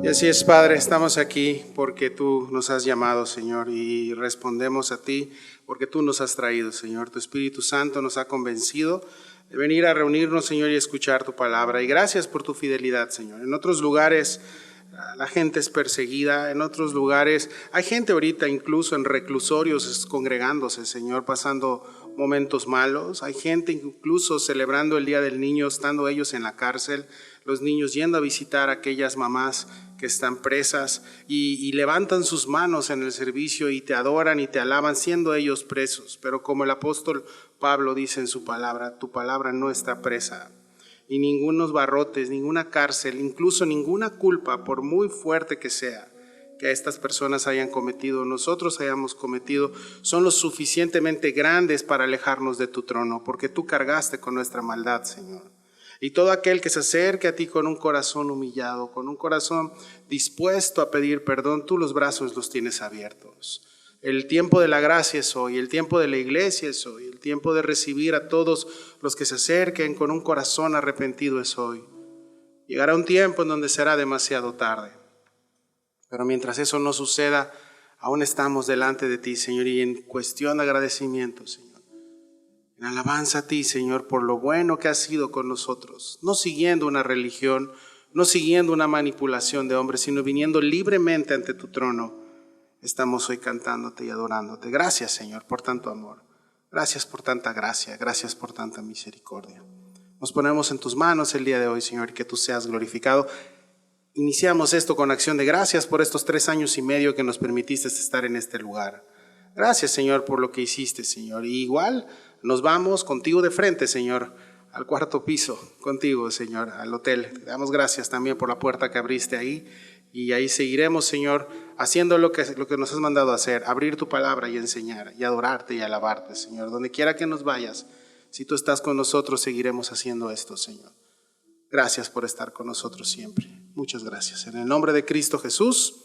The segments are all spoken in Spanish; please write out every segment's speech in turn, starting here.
Y así es, Padre, estamos aquí porque tú nos has llamado, Señor, y respondemos a ti porque tú nos has traído, Señor. Tu Espíritu Santo nos ha convencido de venir a reunirnos, Señor, y escuchar tu palabra. Y gracias por tu fidelidad, Señor. En otros lugares la gente es perseguida, en otros lugares hay gente ahorita incluso en reclusorios congregándose, Señor, pasando momentos malos. Hay gente incluso celebrando el Día del Niño, estando ellos en la cárcel, los niños yendo a visitar a aquellas mamás que están presas y levantan sus manos en el servicio y te adoran y te alaban siendo ellos presos. Pero como el apóstol Pablo dice en su palabra, tu palabra no está presa. Y ningunos barrotes, ninguna cárcel, incluso ninguna culpa, por muy fuerte que sea, que estas personas hayan cometido, nosotros hayamos cometido, son lo suficientemente grandes para alejarnos de tu trono, porque tú cargaste con nuestra maldad, Señor. Y todo aquel que se acerque a ti con un corazón humillado, con un corazón dispuesto a pedir perdón, tú los brazos los tienes abiertos. El tiempo de la gracia es hoy, el tiempo de la iglesia es hoy, el tiempo de recibir a todos los que se acerquen con un corazón arrepentido es hoy. Llegará un tiempo en donde será demasiado tarde, pero mientras eso no suceda, aún estamos delante de ti, Señor, y en cuestión de agradecimiento, Señor. En alabanza a ti, Señor, por lo bueno que has sido con nosotros, no siguiendo una religión, no siguiendo una manipulación de hombres, sino viniendo libremente ante tu trono. Estamos hoy cantándote y adorándote. Gracias, Señor, por tanto amor. Gracias por tanta gracia. Gracias por tanta misericordia. Nos ponemos en tus manos el día de hoy, Señor, y que tú seas glorificado. Iniciamos esto con acción de gracias por estos 3 años y medio que nos permitiste estar en este lugar. Gracias, Señor, por lo que hiciste, Señor. Y igual nos vamos contigo de frente, Señor, al 4º piso, contigo, Señor, al hotel. Te damos gracias también por la puerta que abriste ahí. Y ahí seguiremos, Señor, haciendo lo que nos has mandado a hacer, abrir tu palabra y enseñar, y adorarte y alabarte, Señor. Donde quiera que nos vayas, si tú estás con nosotros, seguiremos haciendo esto, Señor. Gracias por estar con nosotros siempre. Muchas gracias. En el nombre de Cristo Jesús,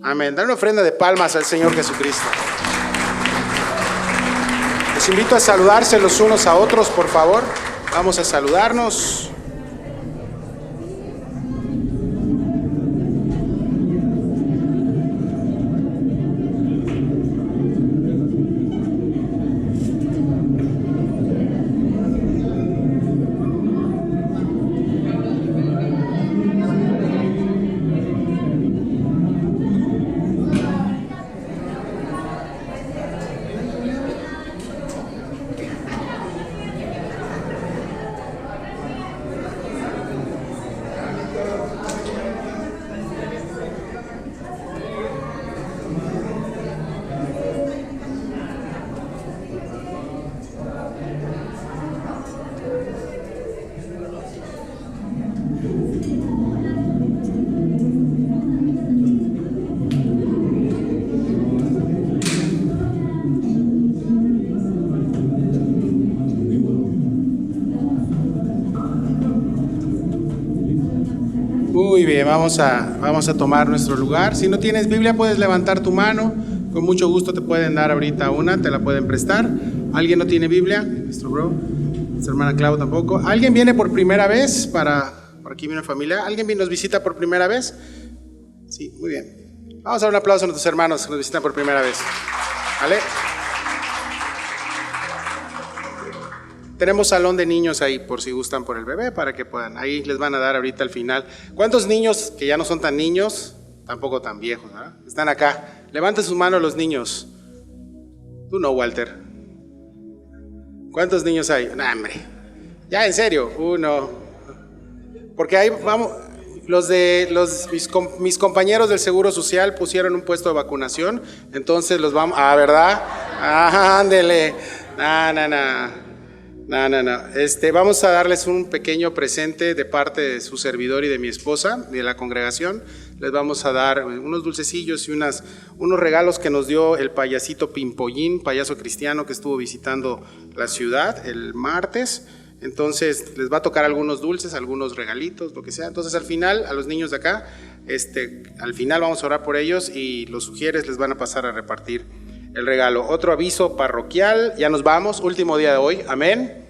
amén. Dale una ofrenda de palmas al Señor Jesucristo. Les invito a saludarse los unos a otros, por favor. Vamos a saludarnos. Muy bien, vamos a tomar nuestro lugar. Si no tienes Biblia, puedes levantar tu mano. Con mucho gusto te pueden dar ahorita una, te la pueden prestar. ¿Alguien no tiene Biblia? Nuestro bro, nuestra hermana Clau tampoco. ¿Alguien viene por primera vez? Por aquí viene una familia. ¿Alguien nos visita por primera vez? Sí, muy bien. Vamos a dar un aplauso a nuestros hermanos que nos visitan por primera vez. ¿Vale? Tenemos salón de niños ahí por si gustan por el bebé para que puedan. Ahí les van a dar ahorita al final. ¿Cuántos niños que ya no son tan niños, tampoco tan viejos, ¿verdad? Están acá? Levanten sus manos los niños. Tú no, Walter. ¿Cuántos niños hay? No, hombre. Ya, en serio. Uno. Porque ahí vamos. Mis compañeros del Seguro Social pusieron un puesto de vacunación. Entonces los vamos. Ah, ¿verdad? Ah, ándele. No. Vamos a darles un pequeño presente de parte de su servidor y de mi esposa, de la congregación. Les vamos a dar unos dulcecillos y unos regalos que nos dio el payasito Pimpollín, payaso cristiano que estuvo visitando la ciudad el martes. Entonces les va a tocar algunos dulces, algunos regalitos, lo que sea. Entonces al final, a los niños de acá, al final vamos a orar por ellos y los sugieres les van a pasar a repartir el regalo. Otro aviso parroquial, ya nos vamos, último día de hoy, amén,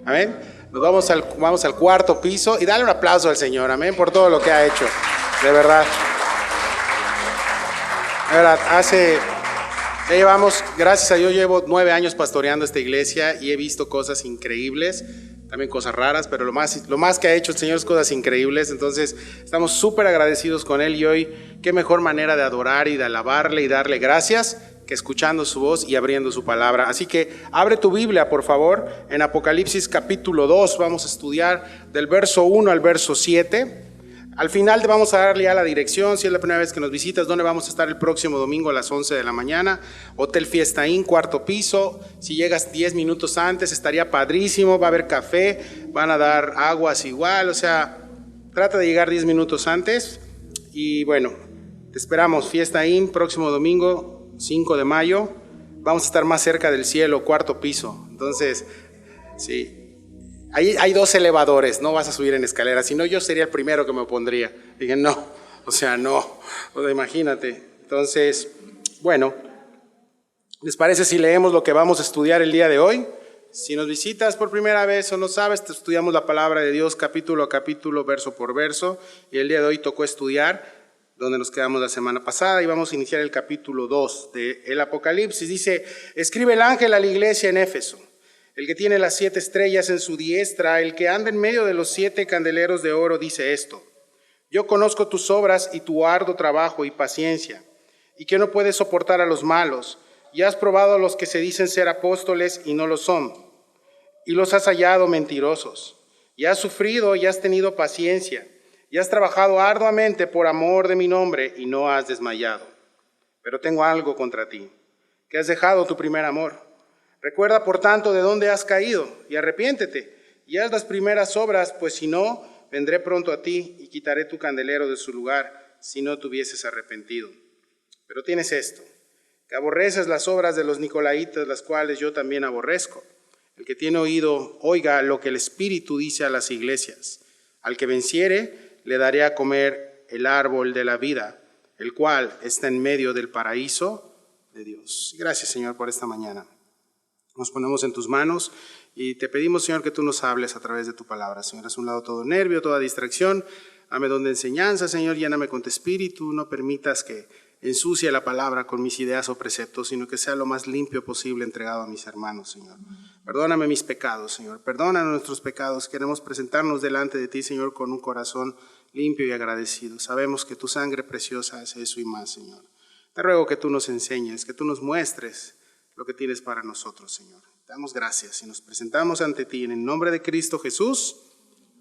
amén. Nos vamos al 4º piso y dale un aplauso al Señor, amén, por todo lo que ha hecho, de verdad. La verdad, ya llevamos, gracias a Dios, llevo 9 años pastoreando esta iglesia y he visto cosas increíbles, también cosas raras, pero lo más que ha hecho el Señor es cosas increíbles. Entonces estamos súper agradecidos con Él, y hoy qué mejor manera de adorar y de alabarle y darle gracias que escuchando su voz y abriendo su palabra. Así que abre tu Biblia, por favor, en Apocalipsis capítulo 2, vamos a estudiar del verso 1 al verso 7. Al final te vamos a darle ya la dirección, si es la primera vez que nos visitas, dónde vamos a estar el próximo domingo a las 11 de la mañana. Hotel Fiesta Inn, 4º piso. Si llegas 10 minutos antes estaría padrísimo, va a haber café, van a dar aguas igual, o sea, trata de llegar 10 minutos antes. Y bueno, te esperamos, Fiesta Inn, próximo domingo, 5 de mayo. Vamos a estar más cerca del cielo, 4º piso. Entonces, sí. Ahí hay 2 elevadores, no vas a subir en escaleras, si no yo sería el primero que me opondría. Dije, no, imagínate. Entonces, bueno, ¿les parece si leemos lo que vamos a estudiar el día de hoy? Si nos visitas por primera vez o no sabes, te estudiamos la palabra de Dios capítulo a capítulo, verso por verso, y el día de hoy tocó estudiar donde nos quedamos la semana pasada, y vamos a iniciar el capítulo 2 del Apocalipsis. Dice, escribe el ángel a la iglesia en Éfeso, el que tiene las 7 estrellas en su diestra, el que anda en medio de los 7 candeleros de oro, dice esto: yo conozco tus obras y tu arduo trabajo y paciencia, y que no puedes soportar a los malos, y has probado a los que se dicen ser apóstoles y no lo son, y los has hallado mentirosos, y has sufrido y has tenido paciencia, y has trabajado arduamente por amor de mi nombre, y no has desmayado. Pero tengo algo contra ti, que has dejado tu primer amor. Recuerda, por tanto, de dónde has caído, y arrepiéntete, y haz las primeras obras, pues si no, vendré pronto a ti, y quitaré tu candelero de su lugar, si no te hubieses arrepentido. Pero tienes esto, que aborreces las obras de los nicolaítas, las cuales yo también aborrezco. El que tiene oído, oiga lo que el Espíritu dice a las iglesias. Al que venciere, le daré a comer el árbol de la vida, el cual está en medio del paraíso de Dios. Gracias, Señor, por esta mañana. Nos ponemos en tus manos y te pedimos, Señor, que tú nos hables a través de tu palabra. Señor, haz un lado todo nervio, toda distracción. Dame don de enseñanza, Señor, lléname con tu espíritu. No permitas que ensucie la palabra con mis ideas o preceptos, sino que sea lo más limpio posible entregado a mis hermanos, Señor. Perdóname mis pecados, Señor. Perdona nuestros pecados. Queremos presentarnos delante de ti, Señor, con un corazón limpio y agradecido. Sabemos que tu sangre preciosa hace eso y más, Señor. Te ruego que tú nos enseñes, que tú nos muestres lo que tienes para nosotros, Señor. Te damos gracias y nos presentamos ante ti en el nombre de Cristo Jesús.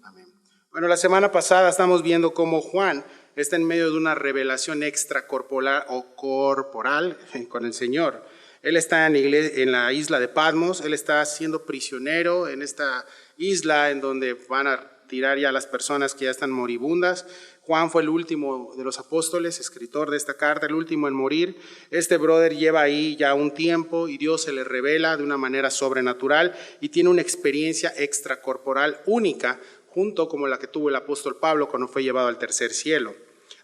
Amén. Bueno, la semana pasada estamos viendo cómo Juan está en medio de una revelación extracorporal o corporal con el Señor. Él está en la isla de Patmos, él está siendo prisionero en esta isla en donde van a tirar ya a las personas que ya están moribundas. Juan fue el último de los apóstoles, escritor de esta carta, el último en morir. Este brother lleva ahí ya un tiempo y Dios se le revela de una manera sobrenatural y tiene una experiencia extracorporal única, junto como la que tuvo el apóstol Pablo cuando fue llevado al tercer cielo.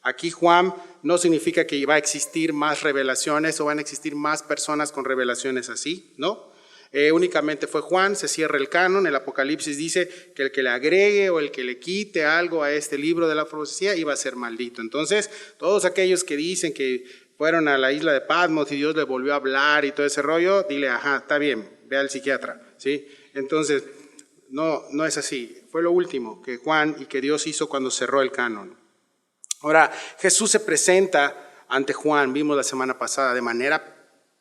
Aquí Juan no significa que va a existir más revelaciones o van a existir más personas con revelaciones así, ¿no? Únicamente fue Juan, se cierra el canon. El Apocalipsis dice que el que le agregue o el que le quite algo a este libro de la profecía iba a ser maldito. Entonces, todos aquellos que dicen que fueron a la isla de Patmos y Dios le volvió a hablar y todo ese rollo, dile, ajá, está bien, ve al psiquiatra, ¿sí? Entonces, no es así. Fue lo último que Juan y que Dios hizo cuando cerró el canon. Ahora, Jesús se presenta ante Juan, vimos la semana pasada, de manera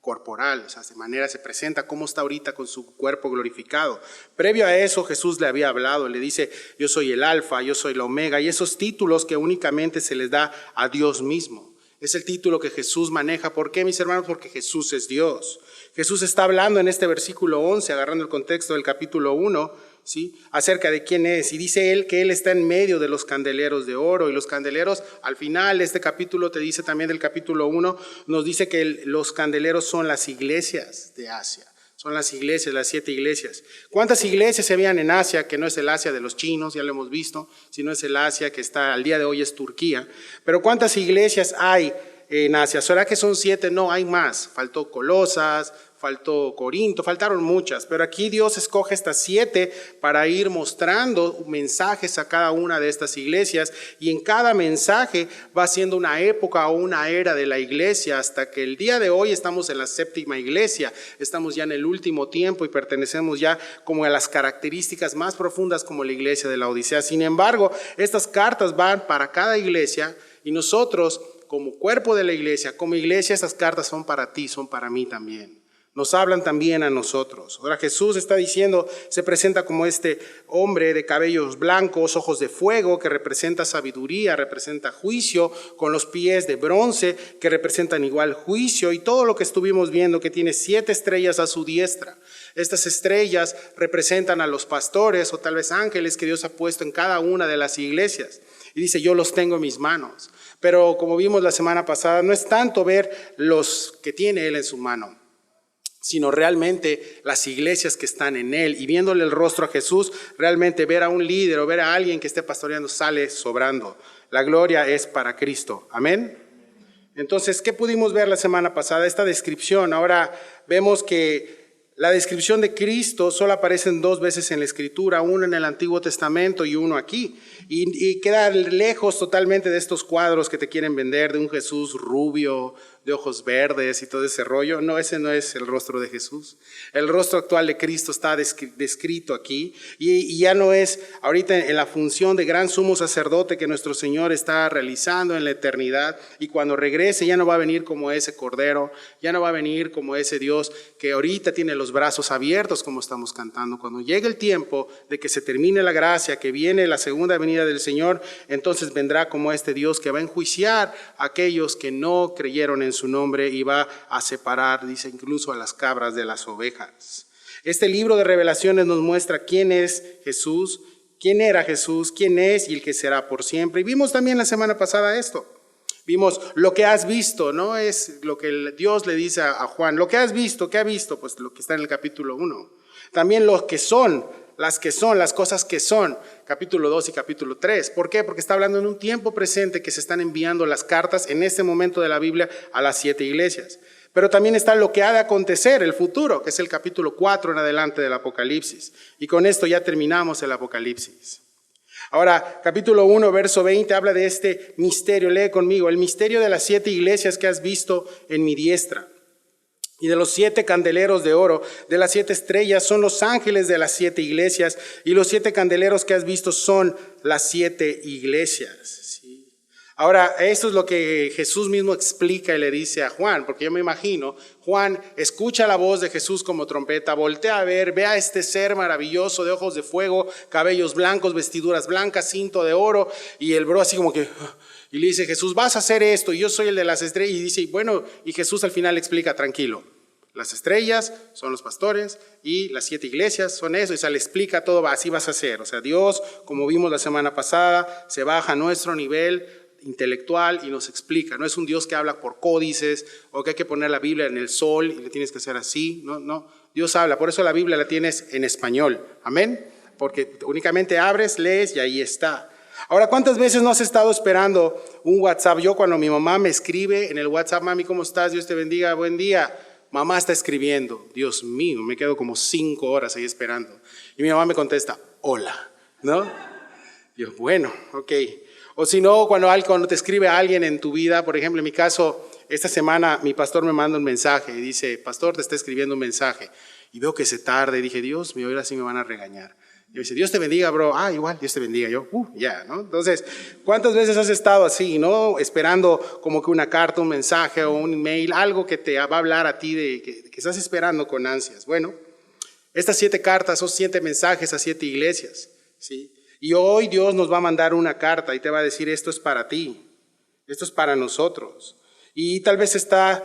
corporal, o sea, de manera se presenta cómo está ahorita con su cuerpo glorificado. Previo a eso, Jesús le había hablado, le dice, yo soy el alfa, yo soy la omega, y esos títulos que únicamente se les da a Dios mismo. Es el título que Jesús maneja. ¿Por qué, mis hermanos? Porque Jesús es Dios. Jesús está hablando en este versículo 11, agarrando el contexto del capítulo 1, ¿sí?, acerca de quién es, y dice él que él está en medio de los candeleros de oro, y los candeleros, al final este capítulo te dice también del capítulo 1, nos dice que los candeleros son las iglesias de Asia, son las iglesias, las 7 iglesias. ¿Cuántas iglesias se habían en Asia? Que no es el Asia de los chinos, ya lo hemos visto, sino es el Asia que está al día de hoy es Turquía. Pero ¿cuántas iglesias hay en Asia? ¿Será que son 7? No, hay más. Faltó Colosas, faltó Corinto, faltaron muchas, pero aquí Dios escoge estas 7 para ir mostrando mensajes a cada una de estas iglesias, y en cada mensaje va siendo una época o una era de la iglesia, hasta que el día de hoy estamos en la 7ª iglesia, estamos ya en el último tiempo y pertenecemos ya como a las características más profundas como la iglesia de la Odisea. Sin embargo, estas cartas van para cada iglesia, y nosotros como cuerpo de la iglesia, como iglesia, esas cartas son para ti, son para mí también. Nos hablan también a nosotros. Ahora Jesús está diciendo, se presenta como este hombre de cabellos blancos, ojos de fuego, que representa sabiduría, representa juicio, con los pies de bronce, que representan igual juicio, y todo lo que estuvimos viendo, que tiene 7 estrellas a su diestra. Estas estrellas representan a los pastores o tal vez ángeles que Dios ha puesto en cada una de las iglesias. Y dice, yo los tengo en mis manos. Pero como vimos la semana pasada, no es tanto ver los que tiene Él en su mano, sino realmente las iglesias que están en Él, y viéndole el rostro a Jesús, realmente ver a un líder o ver a alguien que esté pastoreando sale sobrando. La gloria es para Cristo. Amén. Entonces, ¿qué pudimos ver la semana pasada? Esta descripción. Ahora vemos que la descripción de Cristo solo aparece 2 veces en la Escritura, uno en el Antiguo Testamento y uno aquí. Y queda lejos totalmente de estos cuadros que te quieren vender, de un Jesús rubio, de ojos verdes y todo ese rollo. No, ese no es el rostro de Jesús. El rostro actual de Cristo está descrito aquí, y ya no es ahorita en la función de gran sumo sacerdote que nuestro Señor está realizando en la eternidad, y cuando regrese ya no va a venir como ese Cordero, ya no va a venir como ese Dios que ahorita tiene los brazos abiertos como estamos cantando. Cuando llegue el tiempo de que se termine la gracia, que viene la segunda venida del Señor, entonces vendrá como este Dios que va a enjuiciar a aquellos que no creyeron en su nombre, y va a separar, dice, incluso a las cabras de las ovejas. Este libro de Revelaciones nos muestra quién es Jesús, quién era Jesús, quién es y el que será por siempre. Y vimos también la semana pasada esto. Vimos lo que has visto, ¿no? Es lo que Dios le dice a Juan. Lo que has visto, ¿qué ha visto? Pues lo que está en el capítulo 1. También lo que son, las cosas que son, capítulo 2 y capítulo 3. ¿Por qué? Porque está hablando en un tiempo presente que se están enviando las cartas en este momento de la Biblia a las 7 iglesias. Pero también está lo que ha de acontecer, el futuro, que es el capítulo 4 en adelante del Apocalipsis. Y con esto ya terminamos el Apocalipsis. Ahora, capítulo 1, verso 20, habla de este misterio. Lee conmigo, el misterio de las 7 iglesias que has visto en mi diestra. Y de los 7 candeleros de oro, de las 7 estrellas, son los ángeles de las 7 iglesias, y los 7 candeleros que has visto son las 7 iglesias. ¿Sí? Ahora, esto es lo que Jesús mismo explica y le dice a Juan, porque yo me imagino, Juan escucha la voz de Jesús como trompeta, voltea a ver, ve a este ser maravilloso de ojos de fuego, cabellos blancos, vestiduras blancas, cinto de oro, y el bro así como que... Y le dice, Jesús, vas a hacer esto, y yo soy el de las estrellas. Y dice, bueno, y Jesús al final le explica, tranquilo, las estrellas son los pastores y las 7 iglesias son eso. Y se le explica todo, así vas a hacer. O sea, Dios, como vimos la semana pasada, se baja a nuestro nivel intelectual y nos explica. No es un Dios que habla por códices o que hay que poner la Biblia en el sol y le tienes que hacer así. No, no. Dios habla, por eso la Biblia la tienes en español. Amén. Porque únicamente abres, lees y ahí está. Ahora, ¿cuántas veces no has estado esperando un WhatsApp? Yo cuando mi mamá me escribe en el WhatsApp, mami, ¿cómo estás? Dios te bendiga, buen día. Mamá está escribiendo. Dios mío, me quedo como 5 horas ahí esperando. Y mi mamá me contesta, hola, ¿no? Yo, bueno, ok. O si no, cuando te escribe alguien en tu vida, por ejemplo, en mi caso, esta semana mi pastor me manda un mensaje y dice, pastor, te está escribiendo un mensaje. Y veo que se tarda y dije, Dios mío, ahora sí me van a regañar. Y dice, Dios te bendiga, bro. Ah, igual, Dios te bendiga. Yo, ya, ¿no? Entonces, ¿cuántas veces has estado así, no? Esperando como que una carta, un mensaje o un email, algo que te va a hablar a ti de que estás esperando con ansias. Bueno, estas 7 cartas son 7 mensajes a 7 iglesias, ¿sí? Y hoy Dios nos va a mandar una carta y te va a decir, esto es para ti, esto es para nosotros. Y tal vez está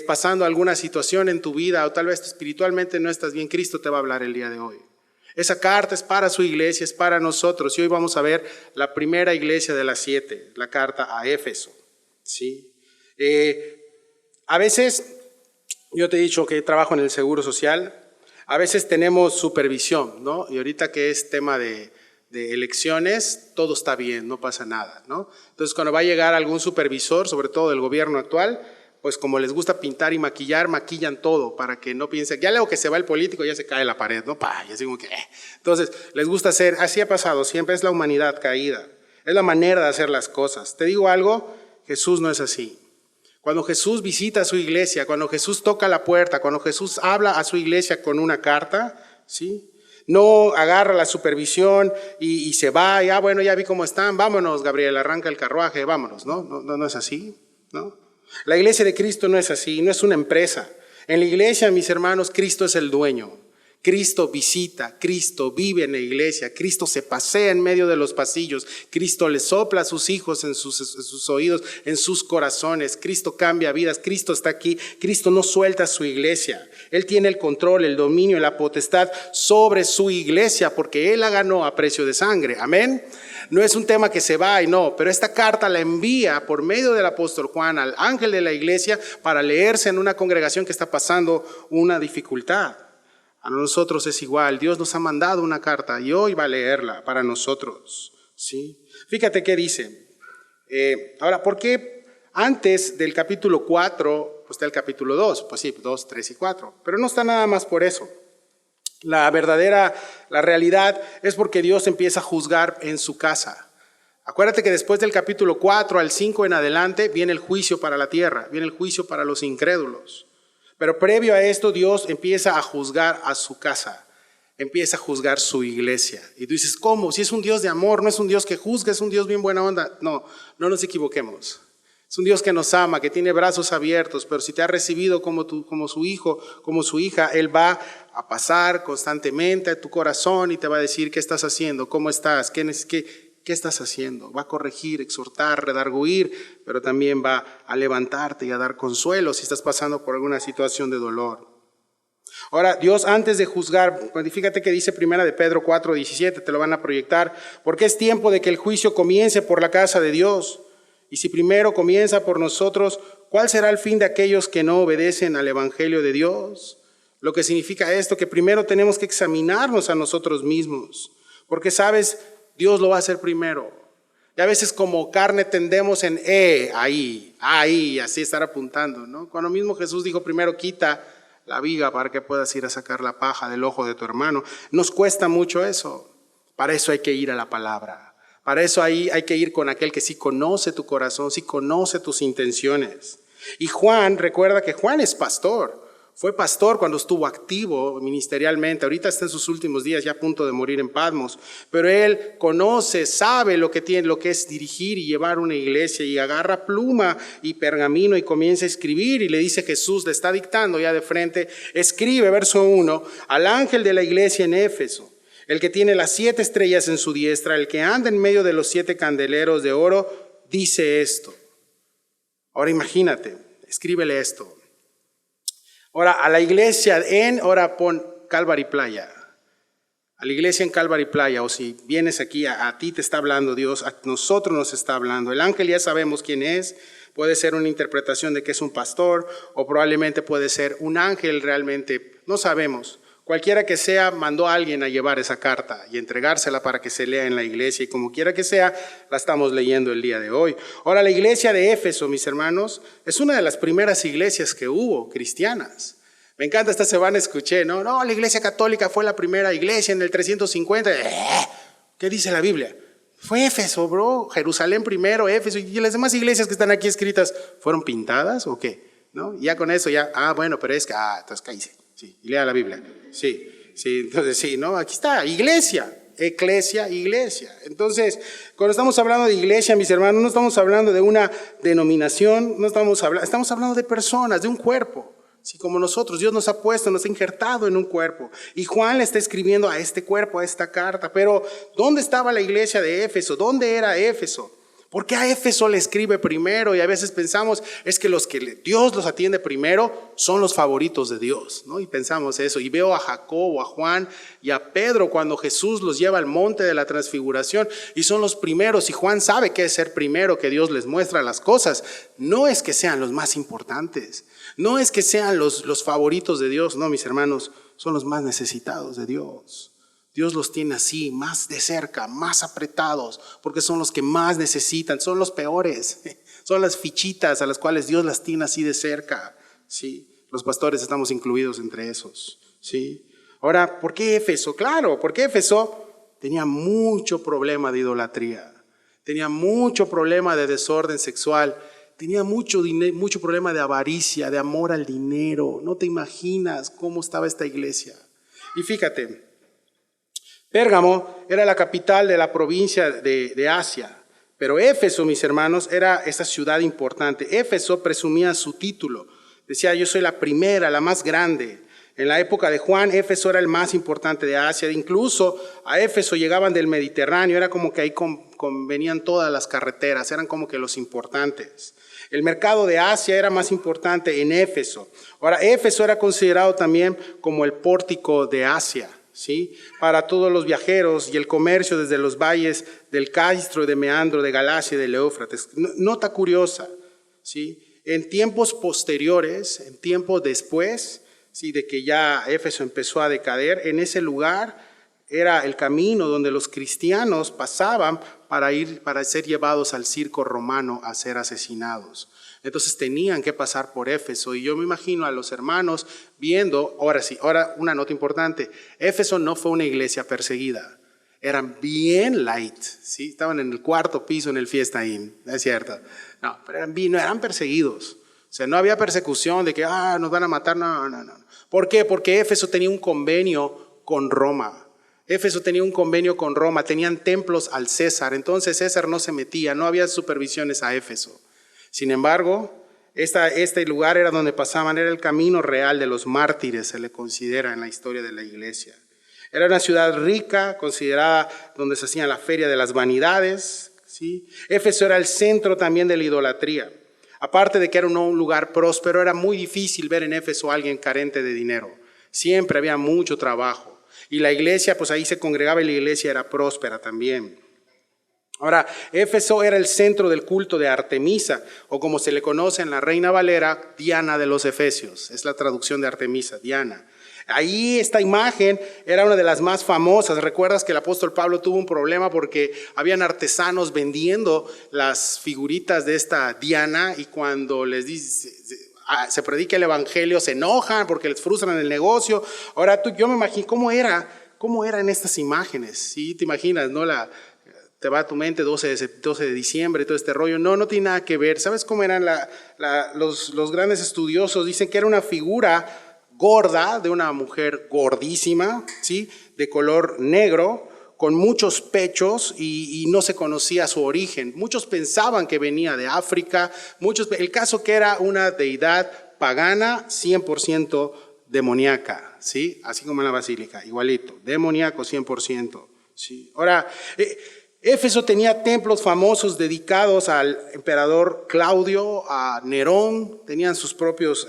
pasando alguna situación en tu vida o tal vez espiritualmente no estás bien, Cristo te va a hablar el día de hoy. Esa carta es para su iglesia, es para nosotros. Y hoy vamos a ver la primera iglesia de las 7, la carta a Éfeso. ¿Sí? A veces, yo te he dicho que trabajo en el Seguro Social, a veces tenemos supervisión, ¿no? Y ahorita que es tema de elecciones, todo está bien, no pasa nada, ¿no? Entonces, cuando va a llegar algún supervisor, sobre todo del gobierno actual, pues como les gusta pintar y maquillar, maquillan todo para que no piensen, ya luego que se va el político ya se cae la pared, ¿no? Y así como que, Entonces, les gusta hacer, así ha pasado, siempre es la humanidad caída, es la manera de hacer las cosas. Te digo algo, Jesús no es así. Cuando Jesús visita a su iglesia, cuando Jesús toca la puerta, cuando Jesús habla a su iglesia con una carta, ¿sí? No agarra la supervisión y se va, y bueno, ya vi cómo están, vámonos, Gabriel, arranca el carruaje, vámonos, ¿no? No es así, ¿no? La iglesia de Cristo no es así, no es una empresa. En la iglesia, mis hermanos, Cristo es el dueño. Cristo visita, Cristo vive en la iglesia, Cristo se pasea en medio de los pasillos, Cristo le sopla a sus hijos en sus oídos, en sus corazones, Cristo cambia vidas, Cristo está aquí, Cristo no suelta a su iglesia. Él tiene el control, el dominio, la potestad sobre su iglesia porque Él la ganó a precio de sangre. Amén. No es un tema que se va y no, pero esta carta la envía por medio del apóstol Juan al ángel de la iglesia para leerse en una congregación que está pasando una dificultad. A nosotros es igual, Dios nos ha mandado una carta y hoy va a leerla para nosotros, ¿sí? Fíjate qué dice. Ahora, ¿por qué antes del capítulo 4 está el capítulo 2? Pues sí, 2, 3 y 4, pero no está nada más por eso. La realidad es porque Dios empieza a juzgar en su casa. Acuérdate que después del capítulo 4 al 5 en adelante viene el juicio para la tierra, viene el juicio para los incrédulos. Pero previo a esto, Dios empieza a juzgar a su casa, empieza a juzgar su iglesia. Y tú dices, ¿cómo? Si es un Dios de amor, no es un Dios que juzga, es un Dios bien buena onda. No nos equivoquemos. Es un Dios que nos ama, que tiene brazos abiertos, pero si te ha recibido como su hijo, como su hija, Él va a pasar constantemente a tu corazón y te va a decir, ¿qué estás haciendo? ¿Cómo estás? ¿Qué estás haciendo? Va a corregir, exhortar, redarguir, pero también va a levantarte y a dar consuelo si estás pasando por alguna situación de dolor. Ahora, Dios antes de juzgar, fíjate que dice primera de Pedro 4:17, te lo van a proyectar, porque es tiempo de que el juicio comience por la casa de Dios. Y si primero comienza por nosotros, ¿cuál será el fin de aquellos que no obedecen al evangelio de Dios? Lo que significa esto, que primero tenemos que examinarnos a nosotros mismos, porque sabes, Dios lo va a hacer primero. Y a veces como carne tendemos en ahí, así estar apuntando, ¿no? Cuando mismo Jesús dijo primero quita la viga para que puedas ir a sacar la paja del ojo de tu hermano. Nos cuesta mucho eso. Para eso hay que ir a la palabra. Para eso hay que ir con aquel que sí conoce tu corazón, sí conoce tus intenciones. Y Juan, recuerda que Juan es pastor. Fue pastor cuando estuvo activo ministerialmente. Ahorita está en sus últimos días, ya a punto de morir en Patmos. Pero él conoce, sabe lo que es dirigir y llevar una iglesia. Y agarra pluma y pergamino y comienza a escribir. Y le dice Jesús, le está dictando ya de frente. Escribe, verso 1, al ángel de la iglesia en Éfeso, el que tiene las 7 estrellas en su diestra, el que anda en medio de los 7 candeleros de oro, dice esto. Ahora imagínate, escríbele esto. Ahora, a la iglesia ahora pon Calvary Playa. A la iglesia en Calvary Playa, o si vienes aquí, a ti te está hablando Dios, a nosotros nos está hablando. El ángel ya sabemos quién es, puede ser una interpretación de que es un pastor, o probablemente puede ser un ángel realmente, no sabemos. Cualquiera que sea, mandó a alguien a llevar esa carta y entregársela para que se lea en la iglesia. Y como quiera que sea, la estamos leyendo el día de hoy. Ahora, la iglesia de Éfeso, mis hermanos, es una de las primeras iglesias que hubo, cristianas. Me encanta esta semana escuché, ¿no? La iglesia católica fue la primera iglesia en el 350. ¿Qué dice la Biblia? Fue Éfeso, bro. Jerusalén primero, Éfeso. ¿Y las demás iglesias que están aquí escritas fueron pintadas o qué? ¿No? Y ya con eso bueno, pero es que, entonces cállese. Sí, y lea la Biblia. Sí, entonces sí, ¿no? Aquí está, iglesia, eclesia, iglesia. Entonces, cuando estamos hablando de iglesia, mis hermanos, no estamos hablando de una denominación, estamos hablando de personas, de un cuerpo. Sí, como nosotros, Dios nos ha puesto, nos ha injertado en un cuerpo. Y Juan le está escribiendo a este cuerpo, a esta carta. Pero, ¿dónde estaba la iglesia de Éfeso? ¿Dónde era Éfeso? ¿Por qué a Éfeso le escribe primero? Y a veces pensamos, es que los que Dios los atiende primero son los favoritos de Dios, ¿no? Y pensamos eso. Y veo a Jacobo, a Juan y a Pedro cuando Jesús los lleva al monte de la transfiguración y son los primeros. Y Juan sabe que es ser primero, que Dios les muestra las cosas. No es que sean los más importantes, no es que sean los favoritos de Dios, no, mis hermanos, son los más necesitados de Dios. Dios los tiene así, más de cerca, más apretados, porque son los que más necesitan, son los peores, son las fichitas a las cuales Dios las tiene así de cerca, ¿sí? Los pastores estamos incluidos entre esos, ¿sí? Ahora, ¿por qué Éfeso? Claro, porque Éfeso tenía mucho problema de idolatría, tenía mucho problema de desorden sexual, tenía mucho problema de avaricia, de amor al dinero. No te imaginas cómo estaba esta iglesia. Y fíjate, Pérgamo era la capital de la provincia de Asia, pero Éfeso, mis hermanos, era esa ciudad importante. Éfeso presumía su título, decía: yo soy la primera, la más grande. En la época de Juan, Éfeso era el más importante de Asia. Incluso a Éfeso llegaban del Mediterráneo, era como que ahí venían todas las carreteras, eran como que los importantes. El mercado de Asia era más importante en Éfeso. Ahora, Éfeso era considerado también como el pórtico de Asia, ¿sí? Para todos los viajeros y el comercio desde los valles del Caistro, de Meandro, de Galacia y del Éufrates. Nota curiosa, ¿sí? En tiempos posteriores, en tiempo después, ¿sí?, de que ya Éfeso empezó a decaer, en ese lugar era el camino donde los cristianos pasaban para ser llevados al circo romano a ser asesinados. Entonces tenían que pasar por Éfeso, y yo me imagino a los hermanos viendo, ahora una nota importante: Éfeso no fue una iglesia perseguida, eran bien light, ¿sí? Estaban en el 4º piso en el Fiesta Inn, ¿no es cierto? No, pero no eran perseguidos, o sea, no había persecución de que nos van a matar, no. ¿Por qué? Porque Éfeso tenía un convenio con Roma. Éfeso tenía un convenio con Roma, tenían templos al César, entonces César no se metía, no había supervisiones a Éfeso. Sin embargo, este lugar era donde pasaban, era el camino real de los mártires, se le considera en la historia de la iglesia. Era una ciudad rica, considerada donde se hacía la feria de las vanidades, ¿sí? Éfeso era el centro también de la idolatría. Aparte de que era un lugar próspero, era muy difícil ver en Éfeso a alguien carente de dinero. Siempre había mucho trabajo. Y la iglesia, pues ahí se congregaba, y la iglesia era próspera también. Ahora, Éfeso era el centro del culto de Artemisa, o como se le conoce en la Reina Valera, Diana de los Efesios. Es la traducción de Artemisa, Diana. Ahí esta imagen era una de las más famosas. ¿Recuerdas que el apóstol Pablo tuvo un problema porque habían artesanos vendiendo las figuritas de esta Diana, y cuando les dice, se predica el evangelio, se enojan porque les frustran el negocio? Ahora yo me imagino cómo eran estas imágenes, ¿sí? Te imaginas, ¿no? Te va a tu mente 12 de diciembre, todo este rollo. No tiene nada que ver. ¿Sabes cómo eran los grandes estudiosos? Dicen que era una figura gorda, de una mujer gordísima, ¿sí?, de color negro, con muchos pechos, y no se conocía su origen. Muchos pensaban que venía de África, el caso que era una deidad pagana 100% demoníaca, ¿sí? Así como en la basílica, igualito, demoníaco 100%, ¿sí? Ahora, Éfeso tenía templos famosos dedicados al emperador Claudio, a Nerón, tenían sus propios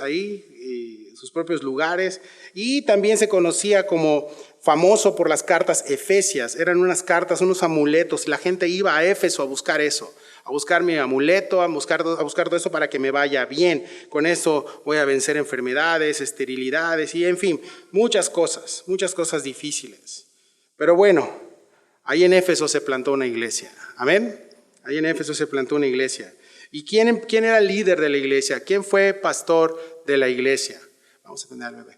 lugares, y también se conocía como famoso por las cartas efesias. Eran unas cartas, unos amuletos. La gente iba a Éfeso a buscar eso, a buscar mi amuleto, a buscar todo eso para que me vaya bien. Con eso voy a vencer enfermedades, esterilidades y, en fin, muchas cosas difíciles. Pero bueno, ahí en Éfeso se plantó una iglesia. Amén. Ahí en Éfeso se plantó una iglesia. ¿Y quién era el líder de la iglesia? ¿Quién fue pastor de la iglesia? Vamos a poner al bebé.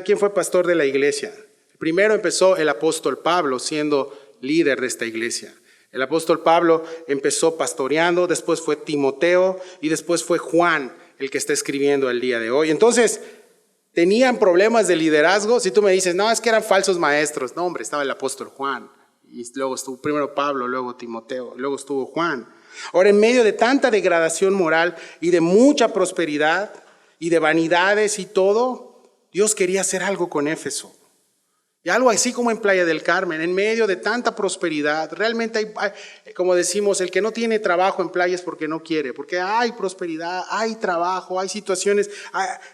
¿Quién fue pastor de la iglesia? Primero empezó el apóstol Pablo siendo líder de esta iglesia. El apóstol Pablo empezó pastoreando, después fue Timoteo y después fue Juan, el que está escribiendo el día de hoy. Entonces, ¿tenían problemas de liderazgo? Si tú me dices, no, es que eran falsos maestros. No, hombre, estaba el apóstol Juan. Y luego estuvo primero Pablo, luego Timoteo, luego estuvo Juan. Ahora, en medio de tanta degradación moral y de mucha prosperidad y de vanidades y todo, Dios quería hacer algo con Éfeso. Y algo así como en Playa del Carmen, en medio de tanta prosperidad. Realmente hay, como decimos, el que no tiene trabajo en playa es porque no quiere, porque hay prosperidad, hay trabajo, hay situaciones.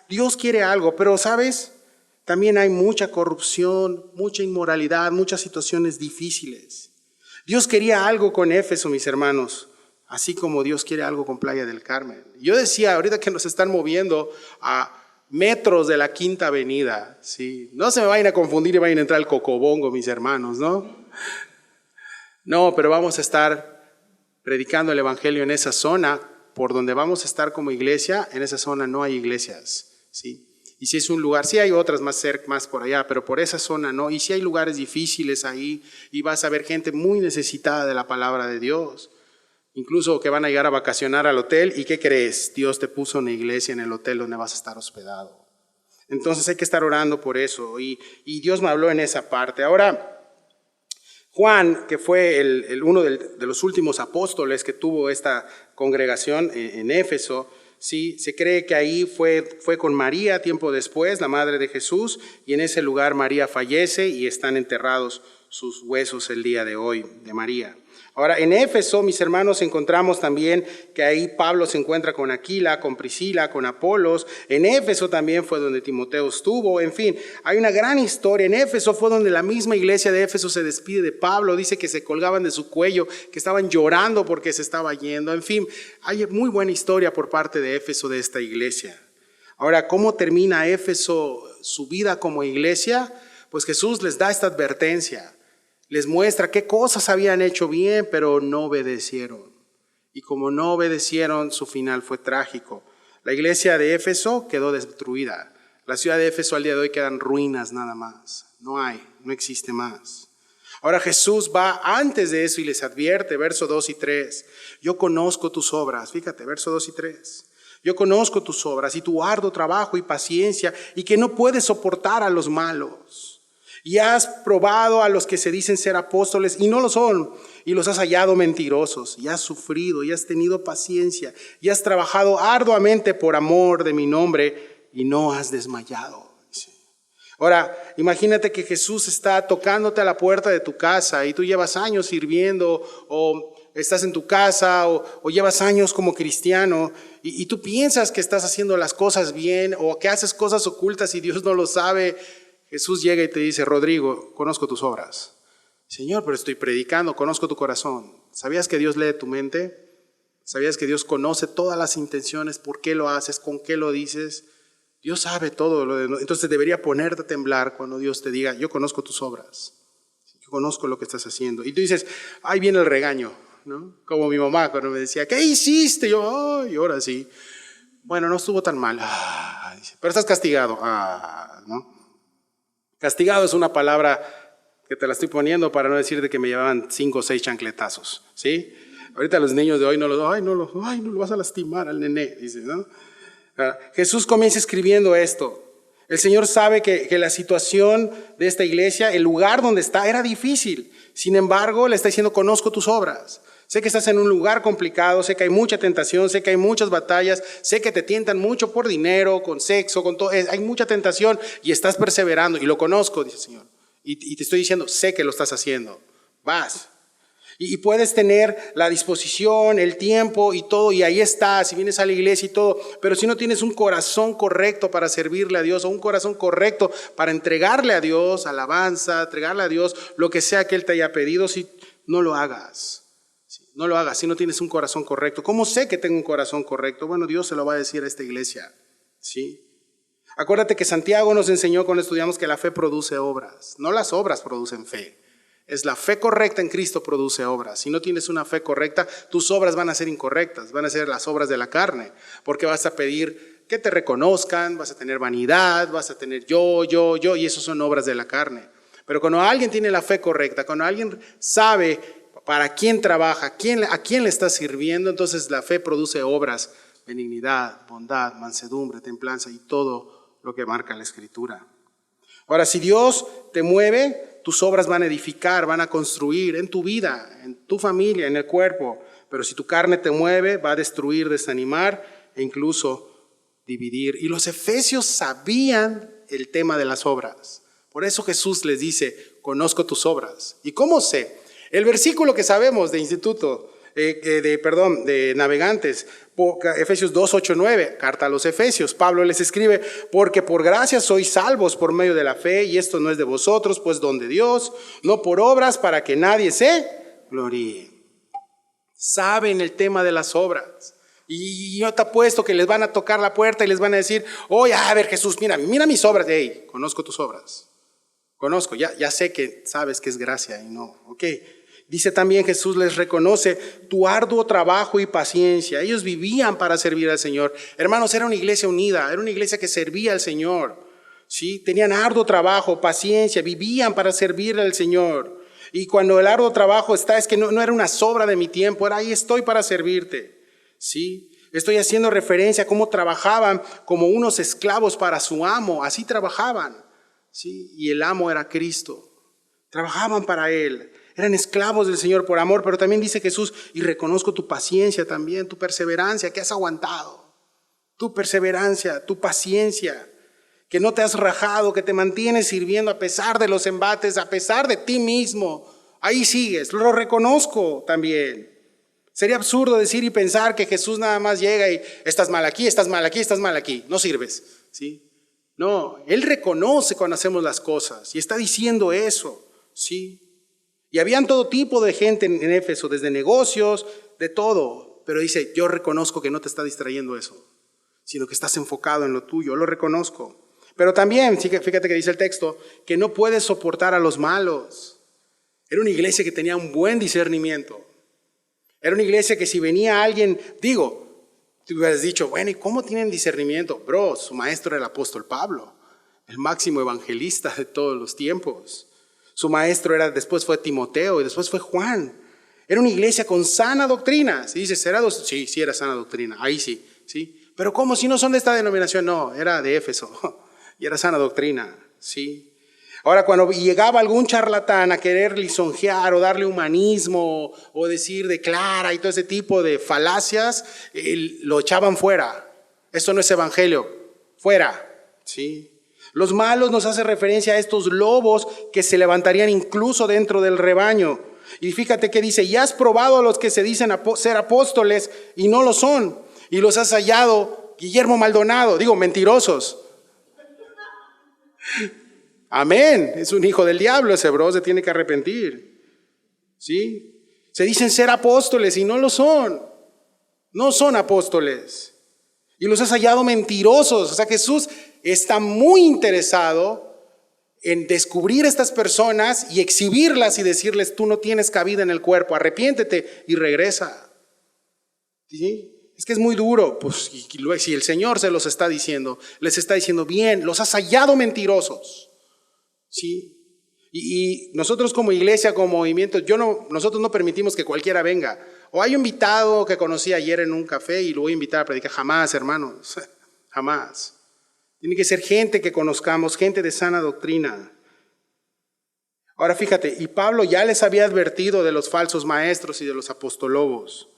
Dios quiere algo, pero ¿sabes? También hay mucha corrupción, mucha inmoralidad, muchas situaciones difíciles. Dios quería algo con Éfeso, mis hermanos, así como Dios quiere algo con Playa del Carmen. Yo decía, ahorita que nos están moviendo a metros de la Quinta Avenida. ¿Sí? No se me vayan a confundir y vayan a entrar al Cocobongo, mis hermanos, ¿no? No, pero vamos a estar predicando el evangelio en esa zona. Por donde vamos a estar como iglesia, en esa zona no hay iglesias, ¿sí? Y si es un lugar, sí hay otras más cerca, más por allá, pero por esa zona no. Y si hay lugares difíciles ahí y vas a ver gente muy necesitada de la palabra de Dios. Incluso que van a llegar a vacacionar al hotel. ¿Y qué crees? Dios te puso una iglesia en el hotel donde vas a estar hospedado. Entonces hay que estar orando por eso. Y Dios me habló en esa parte. Ahora, Juan, que fue uno de los últimos apóstoles que tuvo esta congregación en Éfeso, ¿sí? Se cree que ahí fue con María tiempo después, la madre de Jesús, y en ese lugar María fallece y están enterrados sus huesos el día de hoy de María. Ahora, en Éfeso, mis hermanos, encontramos también que ahí Pablo se encuentra con Aquila, con Priscila, con Apolos. En Éfeso también fue donde Timoteo estuvo. En fin, hay una gran historia. En Éfeso fue donde la misma iglesia de Éfeso se despide de Pablo. Dice que se colgaban de su cuello, que estaban llorando porque se estaba yendo. En fin, hay muy buena historia por parte de Éfeso, de esta iglesia. Ahora, ¿cómo termina Éfeso su vida como iglesia? Pues Jesús les da esta advertencia. Les muestra qué cosas habían hecho bien, pero no obedecieron. Y como no obedecieron, su final fue trágico. La iglesia de Éfeso quedó destruida. La ciudad de Éfeso al día de hoy quedan ruinas nada más. No existe más. Ahora Jesús va antes de eso y les advierte, verso 2 y 3. Yo conozco tus obras. Fíjate, verso 2 y 3. Yo conozco tus obras y tu arduo trabajo y paciencia y que no puedes soportar a los malos. Y has probado a los que se dicen ser apóstoles y no lo son, y los has hallado mentirosos, y has sufrido, y has tenido paciencia, y has trabajado arduamente por amor de mi nombre, y no has desmayado. Ahora, imagínate que Jesús está tocándote a la puerta de tu casa, y tú llevas años sirviendo, o estás en tu casa, o llevas años como cristiano, y tú piensas que estás haciendo las cosas bien, o que haces cosas ocultas y Dios no lo sabe. Jesús llega y te dice, Rodrigo, conozco tus obras. Señor, pero estoy predicando, conozco tu corazón. ¿Sabías que Dios lee tu mente? ¿Sabías que Dios conoce todas las intenciones? ¿Por qué lo haces? ¿Con qué lo dices? Dios sabe todo. Entonces debería ponerte a temblar cuando Dios te diga, yo conozco tus obras. Yo conozco lo que estás haciendo. Y tú dices, ahí viene el regaño, ¿no? Como mi mamá cuando me decía, ¿qué hiciste? Yo, ay, ahora sí. Bueno, no estuvo tan mal. Pero estás castigado. ¿No? Castigado es una palabra que te la estoy poniendo para no decir de que me llevaban 5 o 6 chancletazos, ¿sí? Ahorita los niños de hoy no lo vas a lastimar al nené, dice, ¿no? Jesús comienza escribiendo esto. El Señor sabe que la situación de esta iglesia, el lugar donde está, era difícil. Sin embargo, le está diciendo, conozco tus obras. Sé que estás en un lugar complicado, sé que hay mucha tentación, sé que hay muchas batallas, sé que te tientan mucho por dinero, con sexo, con todo. Hay mucha tentación y estás perseverando y lo conozco, dice el Señor. Y te estoy diciendo, sé que lo estás haciendo. Vas. Y puedes tener la disposición, el tiempo y todo, y ahí estás, y vienes a la iglesia y todo, pero si no tienes un corazón correcto para servirle a Dios, o un corazón correcto para entregarle a Dios alabanza, entregarle a Dios lo que sea que Él te haya pedido, si no lo hagas. No lo hagas si no tienes un corazón correcto. ¿Cómo sé que tengo un corazón correcto? Bueno, Dios se lo va a decir a esta iglesia, ¿sí? Acuérdate que Santiago nos enseñó cuando estudiamos que la fe produce obras. No las obras producen fe. Es la fe correcta en Cristo produce obras. Si no tienes una fe correcta, tus obras van a ser incorrectas. Van a ser las obras de la carne. Porque vas a pedir que te reconozcan, vas a tener vanidad, vas a tener yo, y eso son obras de la carne. Pero cuando alguien tiene la fe correcta, cuando alguien sabe para quién trabaja, a quién le está sirviendo, entonces la fe produce obras, benignidad, bondad, mansedumbre, templanza y todo lo que marca la Escritura. Ahora, si Dios te mueve, tus obras van a edificar, van a construir en tu vida, en tu familia, en el cuerpo. Pero si tu carne te mueve, va a destruir, desanimar e incluso dividir. Y los efesios sabían el tema de las obras. Por eso Jesús les dice, conozco tus obras. ¿Y cómo sé? El versículo que sabemos de instituto, de navegantes, Efesios 2, 8, 9, carta a los Efesios, Pablo les escribe, porque por gracia sois salvos por medio de la fe, y esto no es de vosotros, pues don de Dios, no por obras para que nadie se gloríe. Saben el tema de las obras, Y yo te apuesto que les van a tocar la puerta y les van a decir, oye, a ver Jesús, mira mis obras. Hey, conozco tus obras. Conozco, ya sé que sabes que es gracia y no, ok. Dice también Jesús les reconoce tu arduo trabajo y paciencia. Ellos vivían para servir al Señor. Hermanos, era una iglesia unida, era una iglesia que servía al Señor. ¿Sí? Tenían arduo trabajo, paciencia, vivían para servir al Señor. Y cuando el arduo trabajo está, es que no era una sobra de mi tiempo, era ahí estoy para servirte. ¿Sí? Estoy haciendo referencia a cómo trabajaban como unos esclavos para su amo, así trabajaban. ¿Sí? Y el amo era Cristo. Trabajaban para Él. Eran esclavos del Señor por amor, pero también dice Jesús, y reconozco tu paciencia también, tu perseverancia, que has aguantado. Tu perseverancia, tu paciencia, que no te has rajado, que te mantienes sirviendo a pesar de los embates, a pesar de ti mismo. Ahí sigues, lo reconozco también. Sería absurdo decir y pensar que Jesús nada más llega y estás mal aquí, estás mal aquí, estás mal aquí, no sirves, ¿sí? No, Él reconoce cuando hacemos las cosas y está diciendo eso, ¿sí? Y habían todo tipo de gente en Éfeso, desde negocios, de todo, pero dice, yo reconozco que no te está distrayendo eso, sino que estás enfocado en lo tuyo, lo reconozco. Pero también, fíjate que dice el texto, que no puedes soportar a los malos. Era una iglesia que tenía un buen discernimiento. Era una iglesia que si venía alguien, tú hubieras dicho, bueno, ¿y cómo tienen discernimiento? Bro, su maestro era el apóstol Pablo, el máximo evangelista de todos los tiempos. Su maestro después fue Timoteo y después fue Juan. Era una iglesia con sana doctrina. Si dices, sí, era sana doctrina, ahí sí, ¿sí? Pero ¿cómo si no son de esta denominación? No, era de Éfeso y era sana doctrina, ¿sí? Ahora, cuando llegaba algún charlatán a querer lisonjear o darle humanismo o decir declara y todo ese tipo de falacias, lo echaban fuera. Esto no es evangelio, fuera, ¿sí? Los malos nos hace referencia a estos lobos que se levantarían incluso dentro del rebaño. Y fíjate que dice, y has probado a los que se dicen ser apóstoles y no lo son, y los has hallado, Guillermo Maldonado, mentirosos. Amén, es un hijo del diablo ese bro, se tiene que arrepentir. ¿Sí? Se dicen ser apóstoles y no lo son. No son apóstoles. Y los has hallado mentirosos. O sea, Jesús está muy interesado en descubrir a estas personas y exhibirlas y decirles, tú no tienes cabida en el cuerpo, arrepiéntete y regresa. ¿Sí? Es que es muy duro. Pues si el Señor se los está diciendo, les está diciendo, bien, los has hallado mentirosos. ¿Sí? Y nosotros como iglesia, como movimiento, nosotros no permitimos que cualquiera venga. O hay un invitado que conocí ayer en un café y lo voy a invitar a predicar. Jamás, hermanos, jamás. Tiene que ser gente que conozcamos, gente de sana doctrina. Ahora fíjate, y Pablo ya les había advertido de los falsos maestros y de los apostolobos.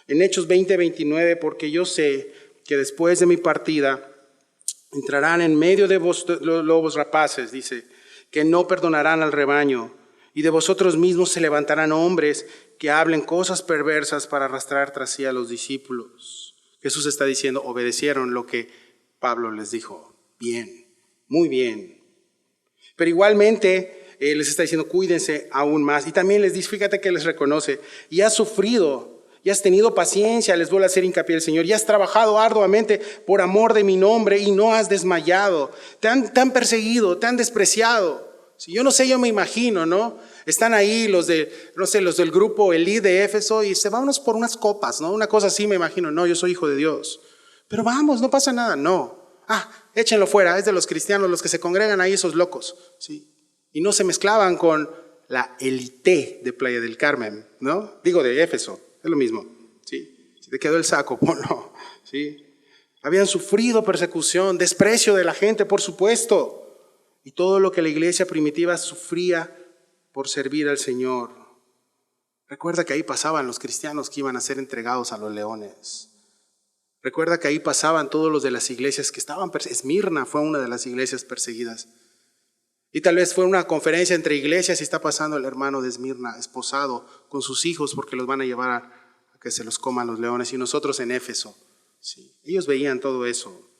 En Hechos 20:29, porque yo sé que después de mi partida entrarán en medio de lobos rapaces, dice, que no perdonarán al rebaño, y de vosotros mismos se levantarán hombres que hablen cosas perversas para arrastrar tras sí a los discípulos. Jesús está diciendo, obedecieron lo que Pablo les dijo. Bien, muy bien. Pero igualmente les está diciendo, cuídense aún más. Y también les dice, fíjate que les reconoce, y has sufrido, y has tenido paciencia, les vuelve a hacer hincapié el Señor, y has trabajado arduamente por amor de mi nombre y no has desmayado. Te han perseguido, te han despreciado. Si yo no sé, yo me imagino, ¿no? Están ahí los del grupo Elite de Éfeso y dice, vámonos por unas copas, ¿no? Una cosa así me imagino. No, yo soy hijo de Dios. Pero vamos, no pasa nada, no. Échenlo fuera, es de los cristianos, los que se congregan ahí, esos locos, ¿sí? Y no se mezclaban con la Elite de Playa del Carmen, ¿no? De Éfeso. Es lo mismo, ¿sí? Si te quedó el saco, ponlo, ¿sí? Habían sufrido persecución, desprecio de la gente, por supuesto. Y todo lo que la iglesia primitiva sufría por servir al Señor. Recuerda que ahí pasaban los cristianos que iban a ser entregados a los leones. Recuerda que ahí pasaban todos los de las iglesias que estaban Esmirna fue una de las iglesias perseguidas. Y tal vez fue una conferencia entre iglesias y está pasando el hermano de Esmirna, esposado con sus hijos porque los van a llevar a que se los coman los leones. Y nosotros en Éfeso, sí, ellos veían todo eso.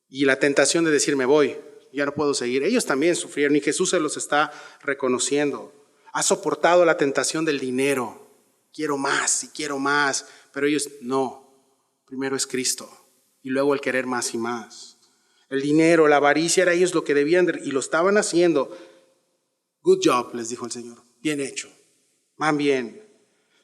Y la tentación de decir, me voy, ya no puedo seguir. Ellos también sufrieron y Jesús se los está reconociendo. Ha soportado la tentación del dinero. Quiero más y quiero más, pero ellos no. Primero es Cristo y luego el querer más y más. El dinero, la avaricia, era ellos lo que debían y lo estaban haciendo. Good job, les dijo el Señor. Bien hecho. Van bien.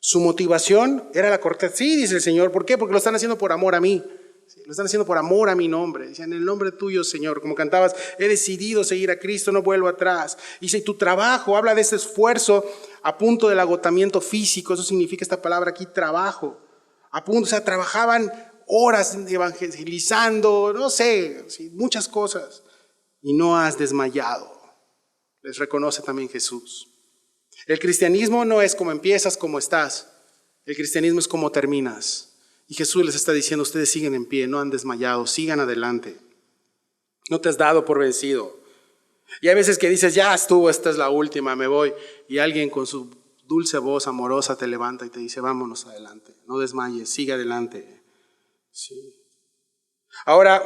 Su motivación era la cortesía. Sí, dice el Señor. ¿Por qué? Porque lo están haciendo por amor a mí. Sí, lo están haciendo por amor a mi nombre. Dicen, en el nombre tuyo, Señor. Como cantabas, he decidido seguir a Cristo, no vuelvo atrás. Dice, tu trabajo, habla de ese esfuerzo a punto del agotamiento físico. Eso significa esta palabra aquí, trabajo. A punto, o sea, trabajaban horas evangelizando, no sé, sí, muchas cosas. Y no has desmayado. Les reconoce también Jesús. El cristianismo no es como empiezas, como estás. El cristianismo es como terminas. Y Jesús les está diciendo, ustedes siguen en pie, no han desmayado, sigan adelante. No te has dado por vencido. Y hay veces que dices, ya estuvo, esta es la última, me voy. Y alguien con su dulce voz amorosa te levanta y te dice, vámonos adelante, no desmayes, sigue adelante. Sí. Ahora,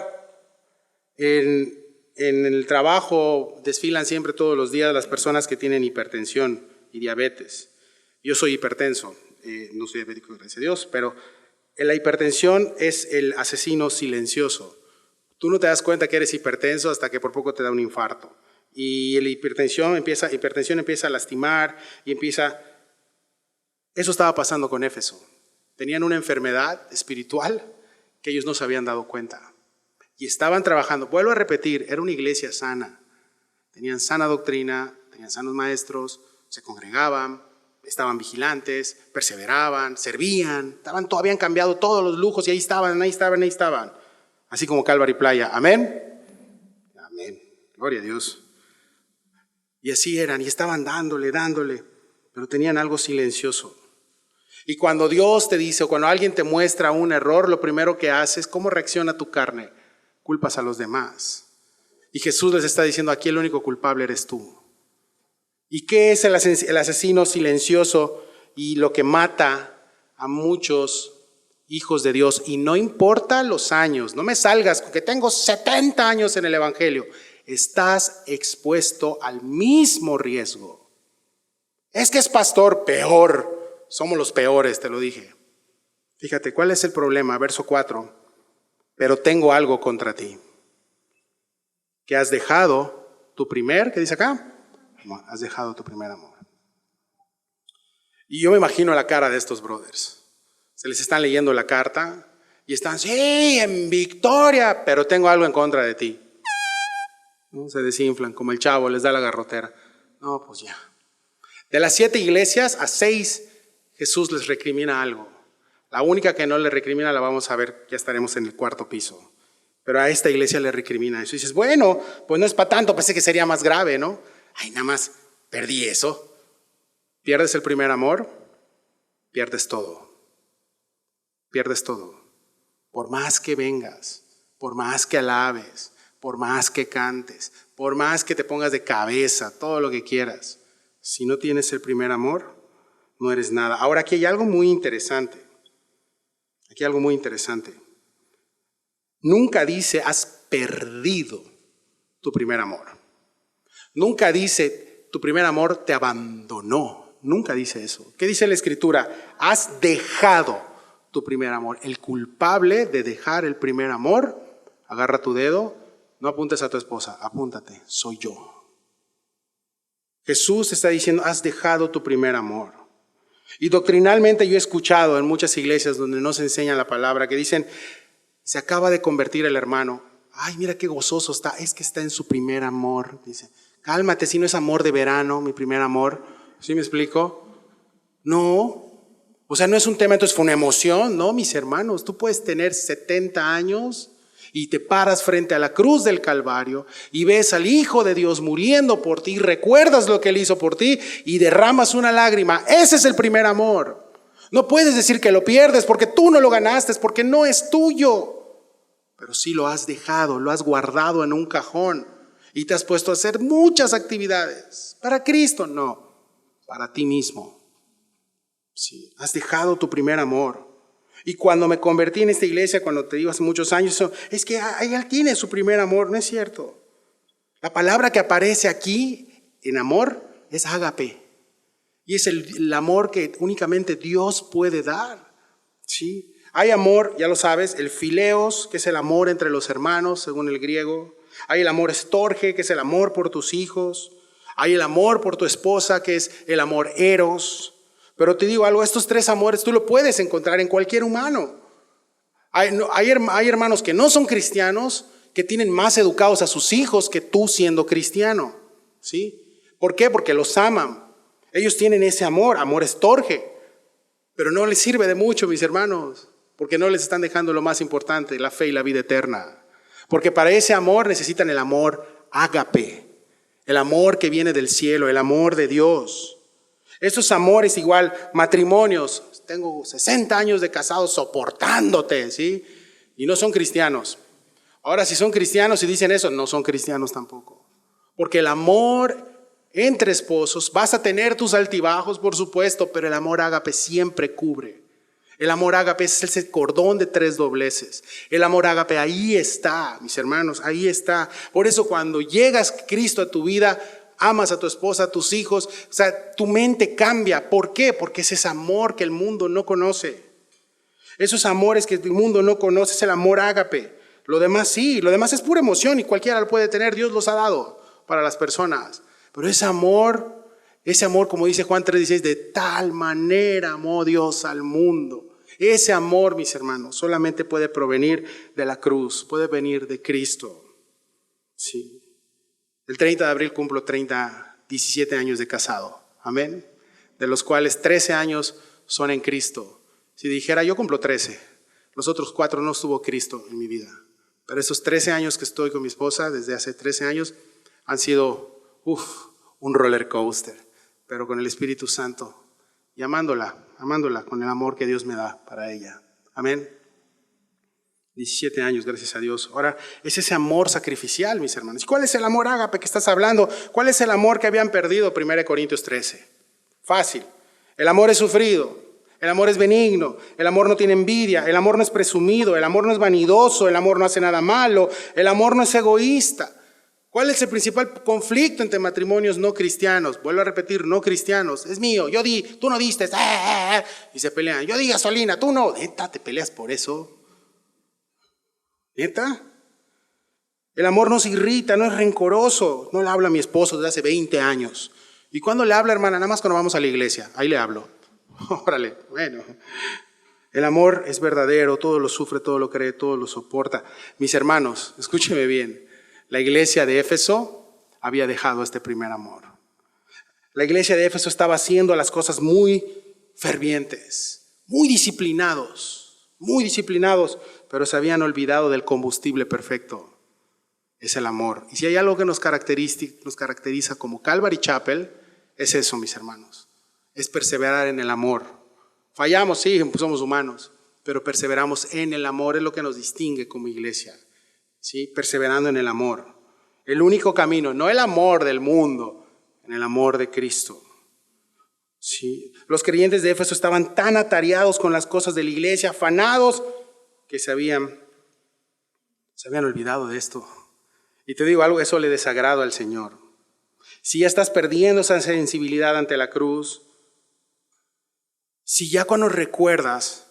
en el trabajo desfilan siempre todos los días las personas que tienen hipertensión y diabetes. Yo soy hipertenso, no soy diabético, gracias a Dios, pero la hipertensión es el asesino silencioso. Tú no te das cuenta que eres hipertenso hasta que por poco te da un infarto. Y la hipertensión empieza a lastimar y empieza... Eso estaba pasando con Éfeso. Tenían una enfermedad espiritual que ellos no se habían dado cuenta. Y estaban trabajando. Vuelvo a repetir, era una iglesia sana. Tenían sana doctrina, tenían sanos maestros, se congregaban, estaban vigilantes, perseveraban, servían, habían cambiado todos los lujos y ahí estaban. Así como Calvary Playa. Amén. Amén. Gloria a Dios. Y así eran, y estaban dándole, pero tenían algo silencioso. Y cuando Dios te dice o cuando alguien te muestra un error, lo primero que haces, ¿cómo reacciona tu carne? Culpas a los demás. Y Jesús les está diciendo, aquí el único culpable eres tú. ¿Y qué es el asesino silencioso y lo que mata a muchos hijos de Dios? Y no importa los años, no me salgas con que tengo 70 años en el Evangelio. Estás expuesto al mismo riesgo. Es que es pastor, peor. Somos los peores, te lo dije. Fíjate, ¿cuál es el problema? Verso 4. Pero tengo algo contra ti. Que has dejado tu primer, ¿qué dice acá? Has dejado tu primer amor. Y yo me imagino la cara de estos brothers. Se les están leyendo la carta y están, sí, en victoria, pero tengo algo en contra de ti. ¿No? Se desinflan, como el chavo, les da la garrotera. No, pues ya. De las 7 iglesias, a 6 Jesús les recrimina algo. La única que no le recrimina la vamos a ver, ya estaremos en el 4º piso. Pero a esta iglesia le recrimina eso. Y dices, bueno, pues no es para tanto, pensé que sería más grave, ¿no? Ay, nada más, perdí eso. Pierdes el primer amor, pierdes todo. Pierdes todo. Por más que vengas, por más que alabes, por más que cantes, por más que te pongas de cabeza, todo lo que quieras. Si no tienes el primer amor, no eres nada. Ahora aquí hay algo muy interesante. Nunca dice, has perdido tu primer amor. Nunca dice, tu primer amor te abandonó. Nunca dice eso. ¿Qué dice la Escritura? Has dejado tu primer amor. El culpable de dejar el primer amor, agarra tu dedo, no apuntes a tu esposa, apúntate, soy yo. Jesús te está diciendo, has dejado tu primer amor. Y doctrinalmente yo he escuchado en muchas iglesias donde no se enseña la palabra, que dicen, se acaba de convertir el hermano. Ay, mira qué gozoso está, es que está en su primer amor. Dice, cálmate, si no es amor de verano, mi primer amor. ¿Sí me explico? No, o sea, no es un tema, entonces fue una emoción. No, mis hermanos, tú puedes tener 70 años y te paras frente a la cruz del Calvario y ves al Hijo de Dios muriendo por ti, recuerdas lo que Él hizo por ti y derramas una lágrima. Ese es el primer amor. No puedes decir que lo pierdes porque tú no lo ganaste, porque no es tuyo. Pero sí lo has dejado, lo has guardado en un cajón y te has puesto a hacer muchas actividades. ¿Para Cristo? No, para ti mismo. Sí, has dejado tu primer amor. Y cuando me convertí en esta iglesia, cuando te digo hace muchos años, es que él tiene su primer amor. No es cierto. La palabra que aparece aquí en amor es ágape. Y es el amor que únicamente Dios puede dar. ¿Sí? Hay amor, ya lo sabes, el fileos, que es el amor entre los hermanos, según el griego. Hay el amor estorge, que es el amor por tus hijos. Hay el amor por tu esposa, que es el amor eros. Pero te digo algo, estos tres amores tú lo puedes encontrar en cualquier humano. Hay hermanos que no son cristianos, que tienen más educados a sus hijos que tú siendo cristiano. ¿Sí? ¿Por qué? Porque los aman. Ellos tienen ese amor estorge. Pero no les sirve de mucho, mis hermanos, porque no les están dejando lo más importante, la fe y la vida eterna. Porque para ese amor necesitan el amor ágape, el amor que viene del cielo, el amor de Dios. Estos amores igual, matrimonios, tengo 60 años de casado soportándote, ¿sí? Y no son cristianos. Ahora, si son cristianos y dicen eso, no son cristianos tampoco. Porque el amor entre esposos, vas a tener tus altibajos, por supuesto, pero el amor ágape siempre cubre. El amor ágape es ese cordón de tres dobleces. El amor ágape ahí está, mis hermanos, ahí está. Por eso cuando llegas Cristo a tu vida, amas a tu esposa, a tus hijos, o sea, tu mente cambia. ¿Por qué? Porque es ese amor que el mundo no conoce. Esos amores que el mundo no conoce es el amor ágape. Lo demás sí, lo demás es pura emoción y cualquiera lo puede tener. Dios los ha dado para las personas. Pero ese amor, como dice Juan 3:16, de tal manera amó Dios al mundo. Ese amor, mis hermanos, solamente puede provenir de la cruz, puede venir de Cristo. Sí. El 30 de abril cumplo 17 años de casado. Amén. De los cuales 13 años son en Cristo. Si dijera yo cumplo 13, los otros 4 no estuvo Cristo en mi vida. Pero esos 13 años que estoy con mi esposa, desde hace 13 años, han sido un roller coaster, pero con el Espíritu Santo y amándola con el amor que Dios me da para ella. Amén. 17 años, gracias a Dios. Ahora, es ese amor sacrificial, mis hermanos. ¿Y cuál es el amor ágape que estás hablando? ¿Cuál es el amor que habían perdido? 1 Corintios 13. Fácil. El amor es sufrido. El amor es benigno. El amor no tiene envidia. El amor no es presumido. El amor no es vanidoso. El amor no hace nada malo. El amor no es egoísta. ¿Cuál es el principal conflicto entre matrimonios no cristianos? Vuelvo a repetir, no cristianos. Es mío, yo di, tú no diste. Y se pelean. Yo di gasolina, tú no. ¿Neta te peleas por eso? ¿Neta? El amor no se irrita, no es rencoroso. No le habla a mi esposo desde hace 20 años. ¿Y cuándo le habla, hermana? Nada más cuando vamos a la iglesia. Ahí le hablo. Órale, bueno. El amor es verdadero, todo lo sufre, todo lo cree, todo lo soporta. Mis hermanos, escúcheme bien. La iglesia de Éfeso había dejado este primer amor. La iglesia de Éfeso estaba haciendo las cosas muy fervientes, muy disciplinados, pero se habían olvidado del combustible perfecto. Es el amor. Y si hay algo que nos caracteriza como Calvary Chapel, es eso, mis hermanos. Es perseverar en el amor. Fallamos, sí, somos humanos, pero perseveramos en el amor, es lo que nos distingue como iglesia. ¿Sí? Perseverando en el amor. El único camino, no el amor del mundo, en el amor de Cristo. ¿Sí? Los creyentes de Éfeso estaban tan atareados con las cosas de la iglesia, afanados, que se habían olvidado de esto. Y te digo algo, eso le desagrada al Señor. Si ya estás perdiendo esa sensibilidad ante la cruz, si ya cuando recuerdas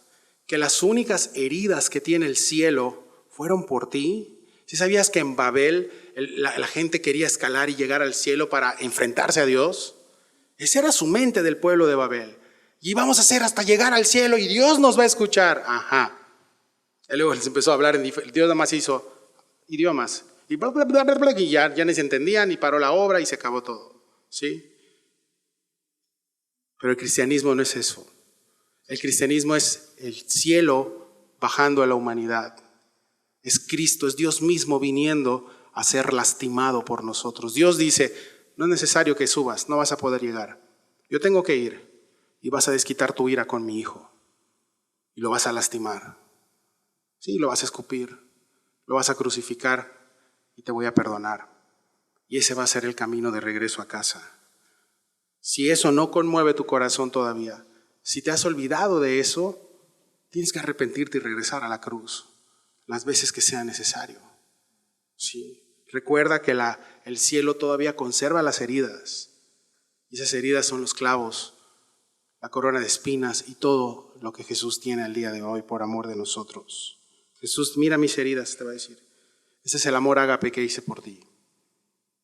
que las únicas heridas que tiene el cielo fueron por ti, si sabías que en Babel la gente quería escalar y llegar al cielo para enfrentarse a Dios, esa era su mente del pueblo de Babel. Y vamos a hacer hasta llegar al cielo y Dios nos va a escuchar. Ajá. Y luego les empezó a hablar, Dios nada más hizo idiomas. Y bla, bla, bla, bla, bla, y ya ni se entendían y paró la obra y se acabó todo. ¿Sí? Pero el cristianismo no es eso. El cristianismo es el cielo bajando a la humanidad. Es Cristo, es Dios mismo viniendo a ser lastimado por nosotros. Dios dice, no es necesario que subas, no vas a poder llegar. Yo tengo que ir y vas a desquitar tu ira con mi hijo. Y lo vas a lastimar. Sí, lo vas a escupir, lo vas a crucificar y te voy a perdonar. Y ese va a ser el camino de regreso a casa. Si eso no conmueve tu corazón todavía, si te has olvidado de eso, tienes que arrepentirte y regresar a la cruz las veces que sea necesario. Sí. Recuerda que el cielo todavía conserva las heridas. Y esas heridas son los clavos, la corona de espinas y todo lo que Jesús tiene al día de hoy por amor de nosotros. Jesús, mira mis heridas, te va a decir. Ese es el amor ágape que hice por ti.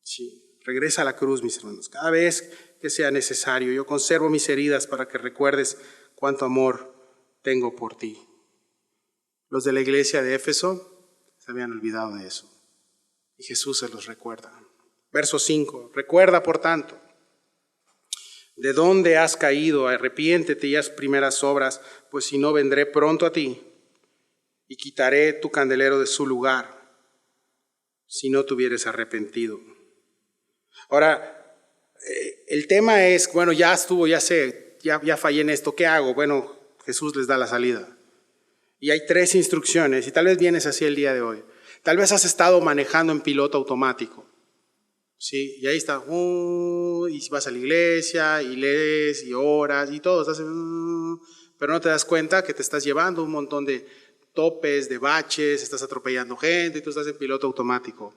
Sí, regresa a la cruz, mis hermanos. Cada vez que sea necesario, yo conservo mis heridas para que recuerdes cuánto amor tengo por ti. Los de la iglesia de Éfeso se habían olvidado de eso. Y Jesús se los recuerda. Verso 5. Recuerda, por tanto, de dónde has caído, arrepiéntete y haz primeras obras, pues si no vendré pronto a ti y quitaré tu candelero de su lugar, si no te hubieres arrepentido. Ahora, el tema es, bueno, ya estuvo, ya fallé en esto, ¿qué hago? Bueno, Jesús les da la salida. Y hay 3 instrucciones, y tal vez vienes así el día de hoy. Tal vez has estado manejando en piloto automático. Sí, y ahí está, y vas a la iglesia, y lees, y oras, y todo, pero no te das cuenta que te estás llevando un montón de topes, de baches, estás atropellando gente, y tú estás en piloto automático,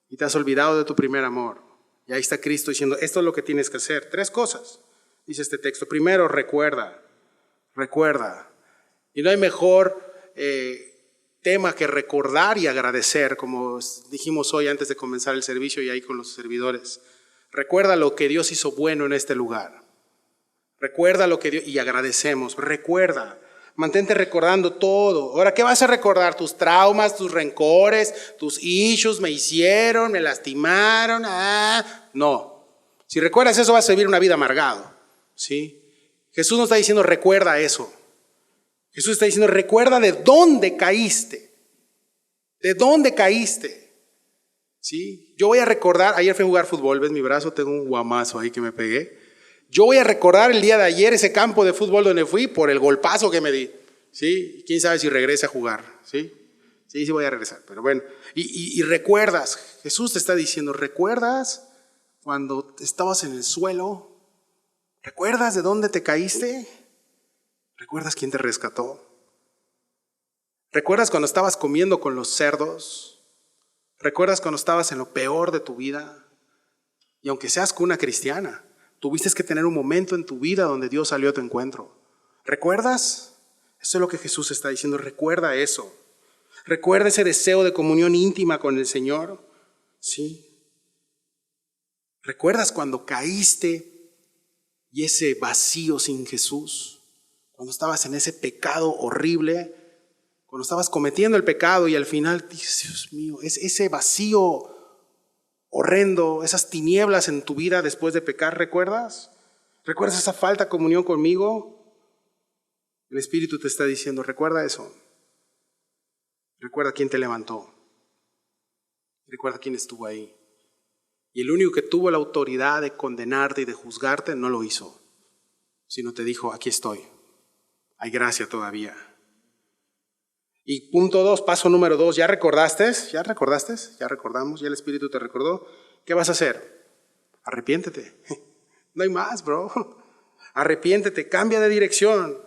y te has olvidado de tu primer amor. Y ahí está Cristo diciendo, esto es lo que tienes que hacer. 3 cosas, dice este texto. Primero, recuerda. Y no hay mejor tema que recordar y agradecer, como dijimos hoy antes de comenzar el servicio y ahí con los servidores. Recuerda lo que Dios hizo bueno en este lugar. Recuerda lo que Dios, y agradecemos. Recuerda, mantente recordando todo. Ahora, ¿qué vas a recordar? Tus traumas, tus rencores, tus issues, me hicieron, me lastimaron. No. Si recuerdas eso, vas a vivir una vida amargado. ¿Sí? Jesús nos está diciendo, recuerda eso. Jesús está diciendo, recuerda de dónde caíste. ¿De dónde caíste? ¿Sí? Yo voy a recordar, ayer fui a jugar fútbol, ves mi brazo, tengo un guamazo ahí que me pegué. Yo voy a recordar el día de ayer ese campo de fútbol donde fui por el golpazo que me di. ¿Sí? ¿Quién sabe si regrese a jugar? ¿Sí? Sí voy a regresar, pero bueno. Y recuerdas, Jesús te está diciendo, ¿recuerdas cuando estabas en el suelo? ¿Recuerdas de dónde te caíste? ¿Recuerdas quién te rescató? ¿Recuerdas cuando estabas comiendo con los cerdos? ¿Recuerdas cuando estabas en lo peor de tu vida? Y aunque seas cuna cristiana, tuviste que tener un momento en tu vida donde Dios salió a tu encuentro. ¿Recuerdas? Eso es lo que Jesús está diciendo. Recuerda eso. Recuerda ese deseo de comunión íntima con el Señor. ¿Sí? ¿Recuerdas cuando caíste y ese vacío sin Jesús? Cuando estabas en ese pecado horrible, cuando estabas cometiendo el pecado y al final dices, Dios mío, ese vacío horrendo, esas tinieblas en tu vida después de pecar, ¿recuerdas? ¿Recuerdas esa falta de comunión conmigo? El Espíritu te está diciendo, recuerda eso. Recuerda quién te levantó. Recuerda quién estuvo ahí. Y el único que tuvo la autoridad de condenarte y de juzgarte no lo hizo, sino te dijo, aquí estoy. Hay gracia todavía. Y punto 2, paso número 2, ¿ya recordaste? ¿Ya recordaste? ¿Ya recordamos? ¿Ya el Espíritu te recordó? ¿Qué vas a hacer? Arrepiéntete. No hay más, bro. Arrepiéntete, cambia de dirección.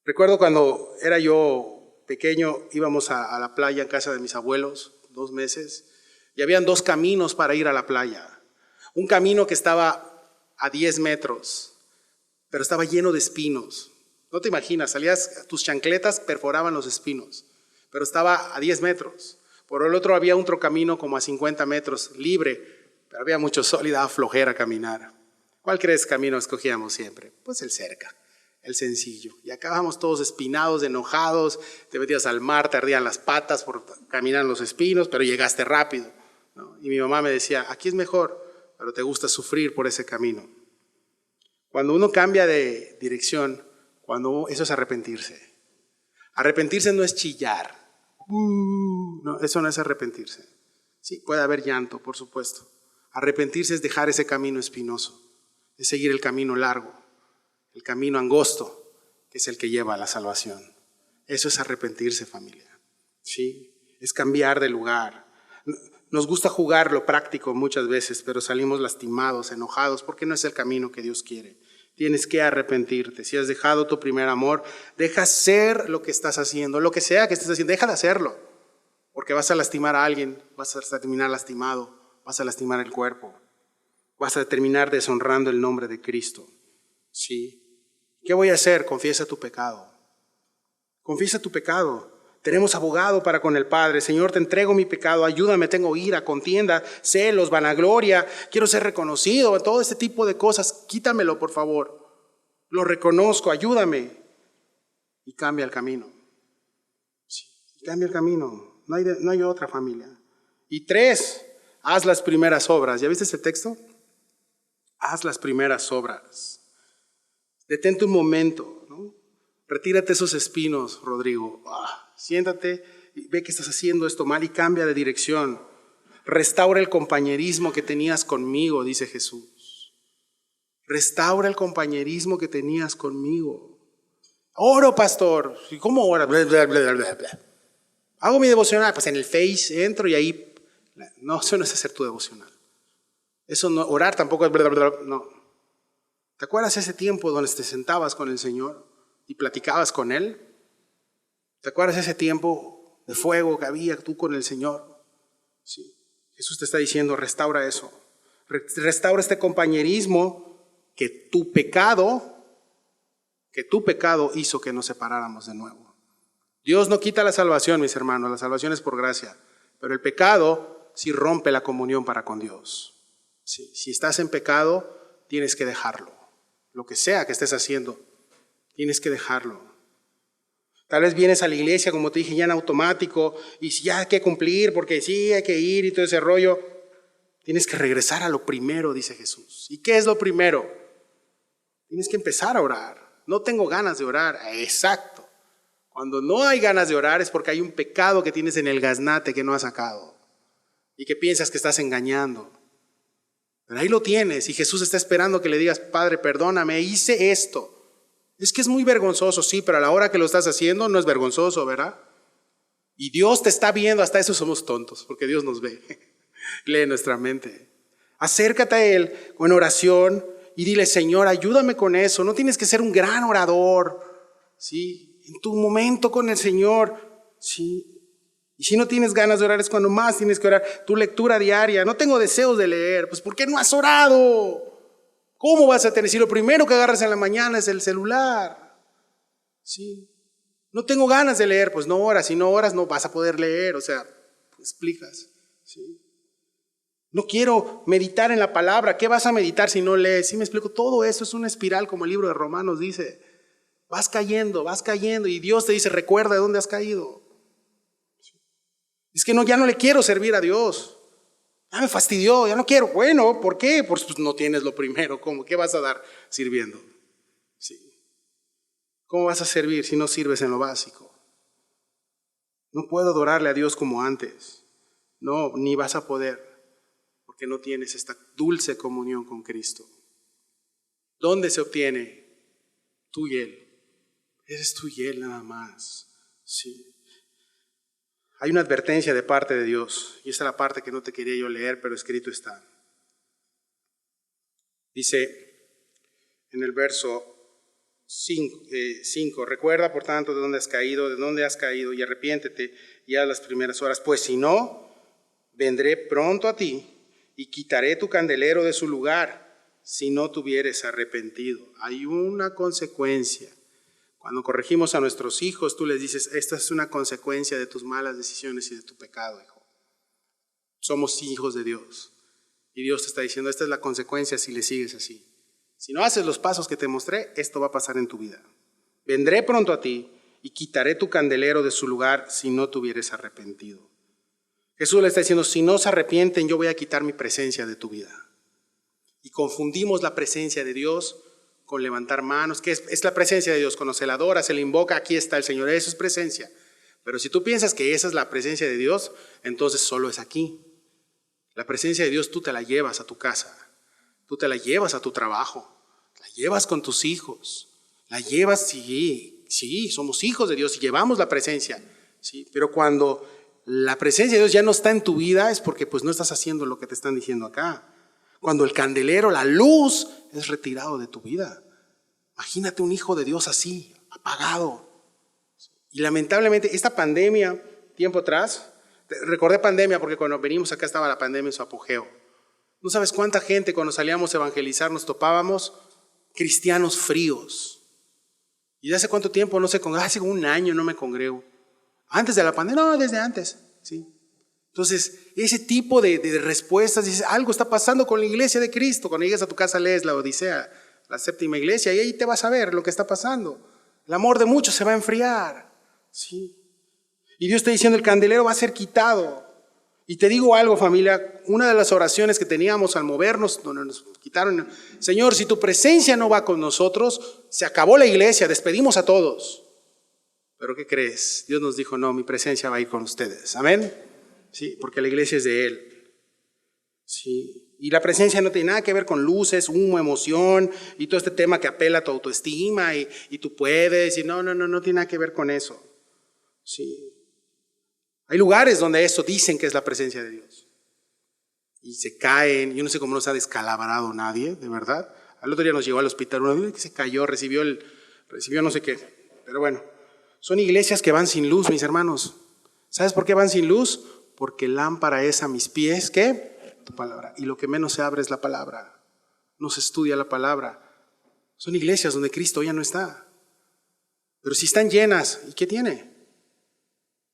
Recuerdo cuando era yo pequeño, íbamos a la playa en casa de mis abuelos, 2 meses, y habían 2 caminos para ir a la playa. Un camino que estaba a 10 metros, pero estaba lleno de espinos. No te imaginas, salías, tus chancletas perforaban los espinos, pero estaba a 10 metros. Por el otro había otro camino como a 50 metros, libre, pero había mucho sol y daba flojera caminar. ¿Cuál crees camino escogíamos siempre? Pues el cerca, el sencillo. Y acabamos todos espinados, enojados, te metías al mar, te ardían las patas por caminar en los espinos, pero llegaste rápido, ¿no? Y mi mamá me decía, aquí es mejor, pero te gusta sufrir por ese camino. Cuando uno cambia de dirección, eso es arrepentirse. Arrepentirse no es chillar. No, eso no es arrepentirse. Sí, puede haber llanto, por supuesto. Arrepentirse es dejar ese camino espinoso, es seguir el camino largo, el camino angosto, que es el que lleva a la salvación. Eso es arrepentirse, familia. Sí, es cambiar de lugar. Nos gusta jugar lo práctico muchas veces, pero salimos lastimados, enojados, porque no es el camino que Dios quiere. Tienes que arrepentirte. Si has dejado tu primer amor, deja ser lo que estás haciendo, lo que sea que estés haciendo, deja de hacerlo, porque vas a lastimar a alguien, vas a terminar lastimado, vas a lastimar el cuerpo, vas a terminar deshonrando el nombre de Cristo. Sí. ¿Qué voy a hacer? Confiesa tu pecado. Confiesa tu pecado. Tenemos abogado para con el Padre. Señor, te entrego mi pecado, ayúdame, tengo ira, contienda, celos, vanagloria, quiero ser reconocido, todo este tipo de cosas, quítamelo por favor. Lo reconozco, ayúdame. Y cambia el camino. Sí, cambia el camino. No hay otra, familia. Y 3, haz las primeras obras. ¿Ya viste ese texto? Haz las primeras obras. Detente un momento, ¿no? Retírate esos espinos, Rodrigo. Siéntate y ve que estás haciendo esto mal y cambia de dirección. Restaura el compañerismo que tenías conmigo, dice Jesús. Restaura el compañerismo que tenías conmigo. Oro, pastor. ¿Y cómo ora? Bla, bla, bla, bla, bla. Hago mi devocional, pues en el Face entro y ahí. No, eso no es hacer tu devocional. Eso no, orar tampoco es bla, bla, bla, no. ¿Te acuerdas ese tiempo donde te sentabas con el Señor y platicabas con Él? ¿Te acuerdas ese tiempo de fuego que había tú con el Señor? Sí. Jesús te está diciendo, restaura eso. Restaura este compañerismo que tu pecado hizo que nos separáramos de nuevo. Dios no quita la salvación, mis hermanos, la salvación es por gracia, pero el pecado sí rompe la comunión para con Dios. Sí. Si estás en pecado, tienes que dejarlo. Lo que sea que estés haciendo, tienes que dejarlo. Tal vez vienes a la iglesia, como te dije, ya en automático, y si ya hay que cumplir, porque sí, hay que ir y todo ese rollo. Tienes que regresar a lo primero, dice Jesús. ¿Y qué es lo primero? Tienes que empezar a orar. No tengo ganas de orar. Exacto. Cuando no hay ganas de orar es porque hay un pecado que tienes en el gaznate que no has sacado y que piensas que estás engañando. Pero ahí lo tienes y Jesús está esperando que le digas, Padre, perdóname, hice esto. Es que es muy vergonzoso, sí, pero a la hora que lo estás haciendo no es vergonzoso, ¿verdad? Y Dios te está viendo, hasta eso somos tontos, porque Dios nos ve, lee nuestra mente. Acércate a Él con oración y dile, Señor, ayúdame con eso. No tienes que ser un gran orador, ¿sí? En tu momento con el Señor, ¿sí? Y si no tienes ganas de orar es cuando más tienes que orar. Tu lectura diaria, no tengo deseos de leer, pues ¿por qué no has orado? ¿Cómo vas a tener? Si lo primero que agarras en la mañana es el celular. Sí. No tengo ganas de leer, pues no oras. Si no oras no vas a poder leer, o sea, explicas. Sí. No quiero meditar en la palabra. ¿Qué vas a meditar si no lees? Sí, me explico. Todo eso es una espiral, como el libro de Romanos dice. Vas cayendo y Dios te dice, recuerda de dónde has caído. Es que no, ya no le quiero servir a Dios. Ya me fastidió, ya no quiero. Bueno, ¿por qué? Pues no tienes lo primero. ¿Cómo? ¿Qué vas a dar sirviendo? Sí. ¿Cómo vas a servir si no sirves en lo básico? No puedo adorarle a Dios como antes. No, ni vas a poder, porque no tienes esta dulce comunión con Cristo. ¿Dónde se obtiene? Tú y Él. Eres tú y Él nada más. Sí. Hay una advertencia de parte de Dios, y esta es la parte que no te quería yo leer, pero escrito está. Dice en el verso 5, recuerda por tanto de dónde has caído, y arrepiéntete y haz las primeras horas, pues si no, vendré pronto a ti y quitaré tu candelero de su lugar si no te hubieres arrepentido. Hay una consecuencia. Cuando corregimos a nuestros hijos, tú les dices, esta es una consecuencia de tus malas decisiones y de tu pecado, hijo. Somos hijos de Dios. Y Dios te está diciendo, esta es la consecuencia si le sigues así. Si no haces los pasos que te mostré, esto va a pasar en tu vida. Vendré pronto a ti y quitaré tu candelero de su lugar si no te hubieres arrepentido. Jesús le está diciendo, si no se arrepienten, yo voy a quitar mi presencia de tu vida. Y confundimos la presencia de Dios con levantar manos, que es la presencia de Dios. Cuando se la adora, se le invoca, aquí está el Señor, eso es presencia. Pero si tú piensas que esa es la presencia de Dios, entonces solo es aquí. La presencia de Dios tú te la llevas a tu casa, tú te la llevas a tu trabajo, la llevas con tus hijos, la llevas, sí, somos hijos de Dios y llevamos la presencia, sí. Pero cuando la presencia de Dios ya no está en tu vida es porque pues no estás haciendo lo que te están diciendo acá. Cuando el candelero, la luz, es retirado de tu vida. Imagínate un hijo de Dios así, apagado. Y lamentablemente esta pandemia, tiempo atrás, recordé pandemia porque cuando venimos acá estaba la pandemia en su apogeo. No sabes cuánta gente cuando salíamos a evangelizar nos topábamos cristianos fríos. ¿Y de hace cuánto tiempo no se congrega? Hace como un año no me congrego. ¿Antes de la pandemia? No, desde antes. ¿Sí? Entonces, ese tipo de respuestas, dices, algo está pasando con la iglesia de Cristo. Cuando llegues a tu casa lees la Odisea, la séptima iglesia, y ahí te vas a ver lo que está pasando. El amor de muchos se va a enfriar. ¿Sí? Y Dios está diciendo, el candelero va a ser quitado. Y te digo algo, familia, una de las oraciones que teníamos al movernos, donde nos quitaron, Señor, si tu presencia no va con nosotros, se acabó la iglesia, despedimos a todos. ¿Pero qué crees? Dios nos dijo, no, mi presencia va a ir con ustedes. ¿Amén? Sí, porque la iglesia es de Él. Sí. Y la presencia no tiene nada que ver con luces, humo, emoción y todo este tema que apela a tu autoestima y tú puedes. Y no tiene nada que ver con eso. Sí. Hay lugares donde eso dicen que es la presencia de Dios. Y se caen. Yo no sé cómo nos ha descalabrado nadie, de verdad. Al otro día nos llegó al hospital uno que se cayó, recibió no sé qué. Pero bueno, son iglesias que van sin luz, mis hermanos. ¿Sabes por qué van sin luz? Porque lámpara es a mis pies, ¿qué? Tu palabra. Y lo que menos se abre es la palabra. No se estudia la palabra. Son iglesias donde Cristo ya no está. Pero si están llenas, ¿y qué tiene?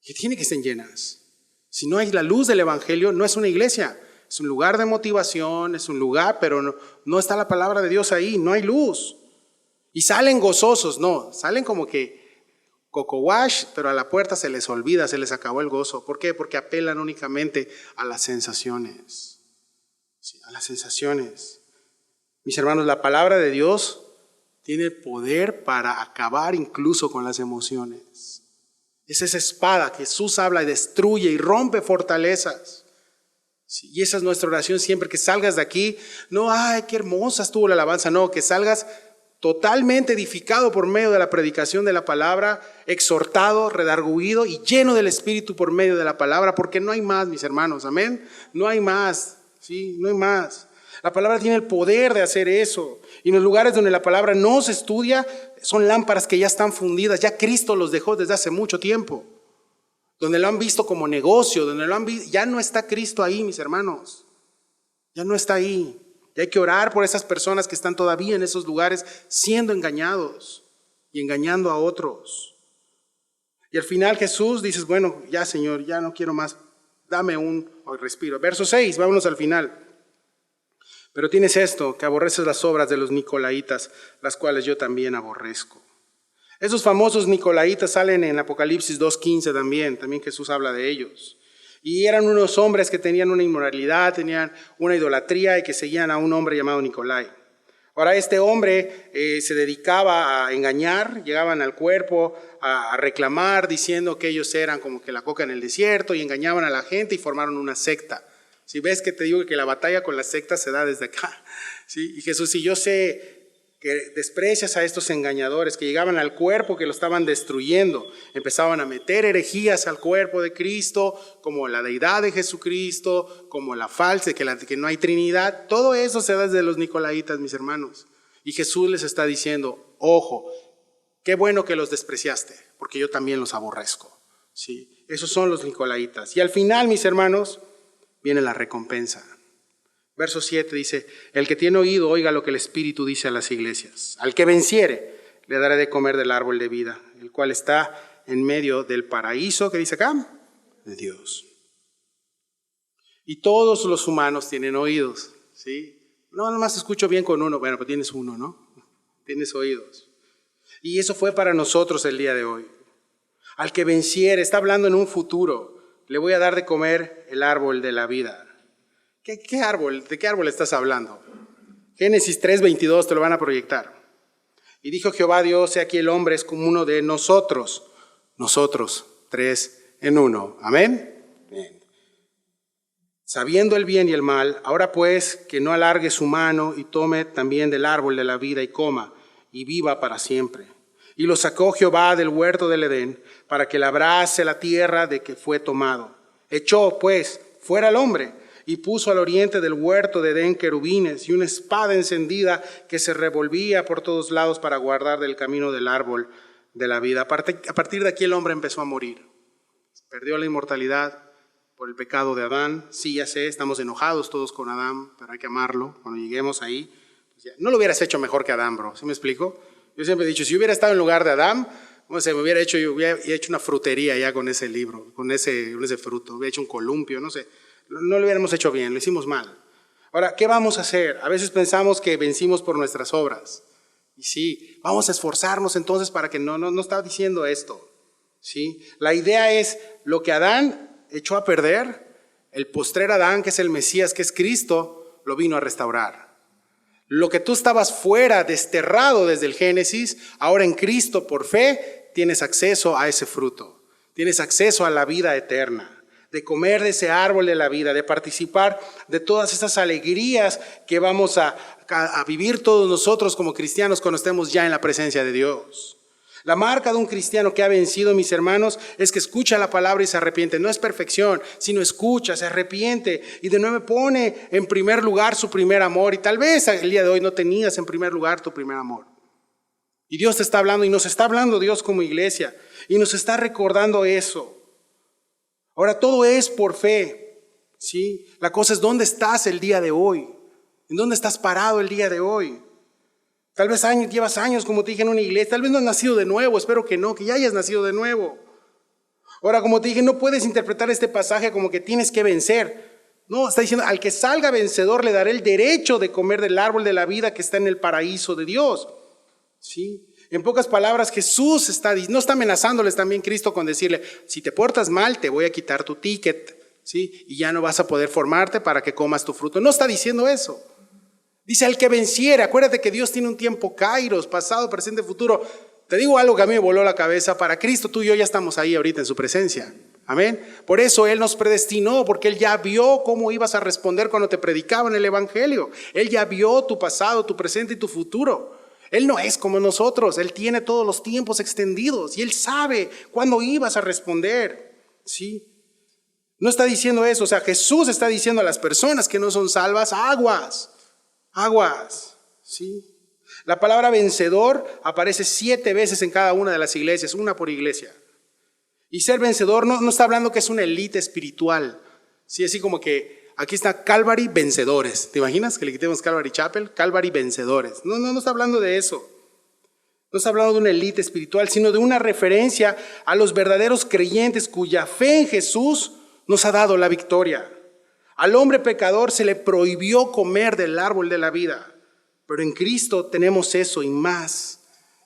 ¿Qué tiene que estén llenas? Si no hay la luz del evangelio, no es una iglesia. Es un lugar de motivación, es un lugar, pero no está la palabra de Dios ahí, no hay luz. Y salen gozosos, no, salen como que coco wash, pero a la puerta se les olvida, se les acabó el gozo. ¿Por qué? Porque apelan únicamente a las sensaciones. Sí, a las sensaciones. Mis hermanos, la palabra de Dios tiene poder para acabar incluso con las emociones. Es esa espada que Jesús habla y destruye y rompe fortalezas. Sí, y esa es nuestra oración siempre, que salgas de aquí. No, ay, qué hermosa estuvo la alabanza. No, que salgas totalmente edificado por medio de la predicación de la palabra, exhortado, redarguido y lleno del Espíritu por medio de la palabra, porque no hay más, mis hermanos, amén. No hay más, sí, no hay más. La palabra tiene el poder de hacer eso. Y en los lugares donde la palabra no se estudia, son lámparas que ya están fundidas. Ya Cristo los dejó desde hace mucho tiempo. Donde lo han visto como negocio, donde lo han visto, ya no está Cristo ahí, mis hermanos. Ya no está ahí. Y hay que orar por esas personas que están todavía en esos lugares siendo engañados y engañando a otros. Y al final Jesús dice, bueno, ya Señor, ya no quiero más. Dame un respiro. Verso 6, vámonos al final. Pero tienes esto, que aborreces las obras de los nicolaítas, las cuales yo también aborrezco. Esos famosos nicolaítas salen en Apocalipsis 2:15 también Jesús habla de ellos. Y eran unos hombres que tenían una inmoralidad, tenían una idolatría y que seguían a un hombre llamado Nicolai. Ahora este hombre se dedicaba a engañar, llegaban al cuerpo a reclamar diciendo que ellos eran como que la coca en el desierto y engañaban a la gente y formaron una secta. Si ves que te digo que la batalla con las sectas se da desde acá, ¿sí? Y Jesús, si yo sé que desprecias a estos engañadores que llegaban al cuerpo, que lo estaban destruyendo, empezaban a meter herejías al cuerpo de Cristo, como la deidad de Jesucristo, como la falsa, que no hay Trinidad, todo eso se da desde los nicolaitas, mis hermanos. Y Jesús les está diciendo, ojo, qué bueno que los despreciaste, porque yo también los aborrezco. ¿Sí? Esos son los nicolaitas. Y al final, mis hermanos, viene la recompensa. Verso 7 dice, el que tiene oído, oiga lo que el Espíritu dice a las iglesias. Al que venciere, le daré de comer del árbol de vida, el cual está en medio del paraíso, que dice acá, de Dios. Y todos los humanos tienen oídos, ¿sí? No, nomás escucho bien con uno. Bueno, pues tienes uno, ¿no? Tienes oídos. Y eso fue para nosotros el día de hoy. Al que venciere, está hablando en un futuro, le voy a dar de comer el árbol de la vida. ¿Qué árbol? ¿De qué árbol estás hablando? Génesis 3:22 te lo van a proyectar. Y dijo Jehová Dios, he aquí el hombre es como uno de nosotros. Nosotros, 3 en 1. Amén. Bien. Sabiendo el bien y el mal, ahora pues que no alargue su mano y tome también del árbol de la vida y coma y viva para siempre. Y lo sacó Jehová del huerto del Edén para que labrase la tierra de que fue tomado. Echó pues fuera al hombre y puso al oriente del huerto de Edén querubines y una espada encendida que se revolvía por todos lados para guardar del camino del árbol de la vida. A partir de aquí el hombre empezó a morir. Perdió la inmortalidad por el pecado de Adán. Sí, ya sé, estamos enojados todos con Adán, pero hay que amarlo. Cuando lleguemos ahí, No lo hubieras hecho mejor que Adán, bro. ¿Sí me explico? Yo siempre he dicho, si yo hubiera estado en lugar de Adán, no sé, yo hubiera hecho una frutería ya con ese libro, con ese fruto. Hubiera hecho un columpio, no sé. No lo hubiéramos hecho bien, lo hicimos mal. Ahora, ¿qué vamos a hacer? A veces pensamos que vencimos por nuestras obras. Y sí, vamos a esforzarnos entonces para que no está diciendo esto. ¿Sí? La idea es lo que Adán echó a perder, el postrer Adán, que es el Mesías, que es Cristo, lo vino a restaurar. Lo que tú estabas fuera, desterrado desde el Génesis, ahora en Cristo por fe tienes acceso a ese fruto. Tienes acceso a la vida eterna, de comer de ese árbol de la vida, de participar de todas esas alegrías que vamos a vivir todos nosotros como cristianos cuando estemos ya en la presencia de Dios. La marca de un cristiano que ha vencido, mis hermanos, es que escucha la palabra y se arrepiente. No es perfección, sino escucha, se arrepiente y de nuevo pone en primer lugar su primer amor. Y tal vez el día de hoy no tenías en primer lugar tu primer amor. Y Dios te está hablando y nos está hablando Dios como iglesia y nos está recordando eso. Ahora todo es por fe, ¿sí? La cosa es dónde estás el día de hoy, en dónde estás parado el día de hoy. Tal vez llevas años, como te dije, en una iglesia, tal vez no has nacido de nuevo, espero que no, que ya hayas nacido de nuevo. Ahora, como te dije, no puedes interpretar este pasaje como que tienes que vencer. No, está diciendo, al que salga vencedor le daré el derecho de comer del árbol de la vida que está en el paraíso de Dios. ¿Sí? En pocas palabras, Jesús no está amenazándoles también Cristo con decirle, si te portas mal, te voy a quitar tu ticket, ¿sí? Y ya no vas a poder formarte para que comas tu fruto. No está diciendo eso. Dice, al que venciera. Acuérdate que Dios tiene un tiempo kairos, pasado, presente, futuro. Te digo algo que a mí me voló la cabeza. Para Cristo, tú y yo ya estamos ahí ahorita en su presencia. Amén. Por eso Él nos predestinó, porque Él ya vio cómo ibas a responder cuando te predicaban el evangelio. Él ya vio tu pasado, tu presente y tu futuro. Él no es como nosotros. Él tiene todos los tiempos extendidos y Él sabe cuándo ibas a responder. ¿Sí? No está diciendo eso. O sea, Jesús está diciendo a las personas que no son salvas, aguas. Aguas, ¿sí? La palabra vencedor aparece 7 veces en cada una de las iglesias, una por iglesia. Y ser vencedor no está hablando que es una élite espiritual, ¿sí? Así como que aquí está Calvary vencedores. ¿Te imaginas que le quitemos Calvary Chapel? Calvary vencedores. No está hablando de eso. No está hablando de una élite espiritual, sino de una referencia a los verdaderos creyentes cuya fe en Jesús nos ha dado la victoria. Al hombre pecador se le prohibió comer del árbol de la vida, pero en Cristo tenemos eso y más.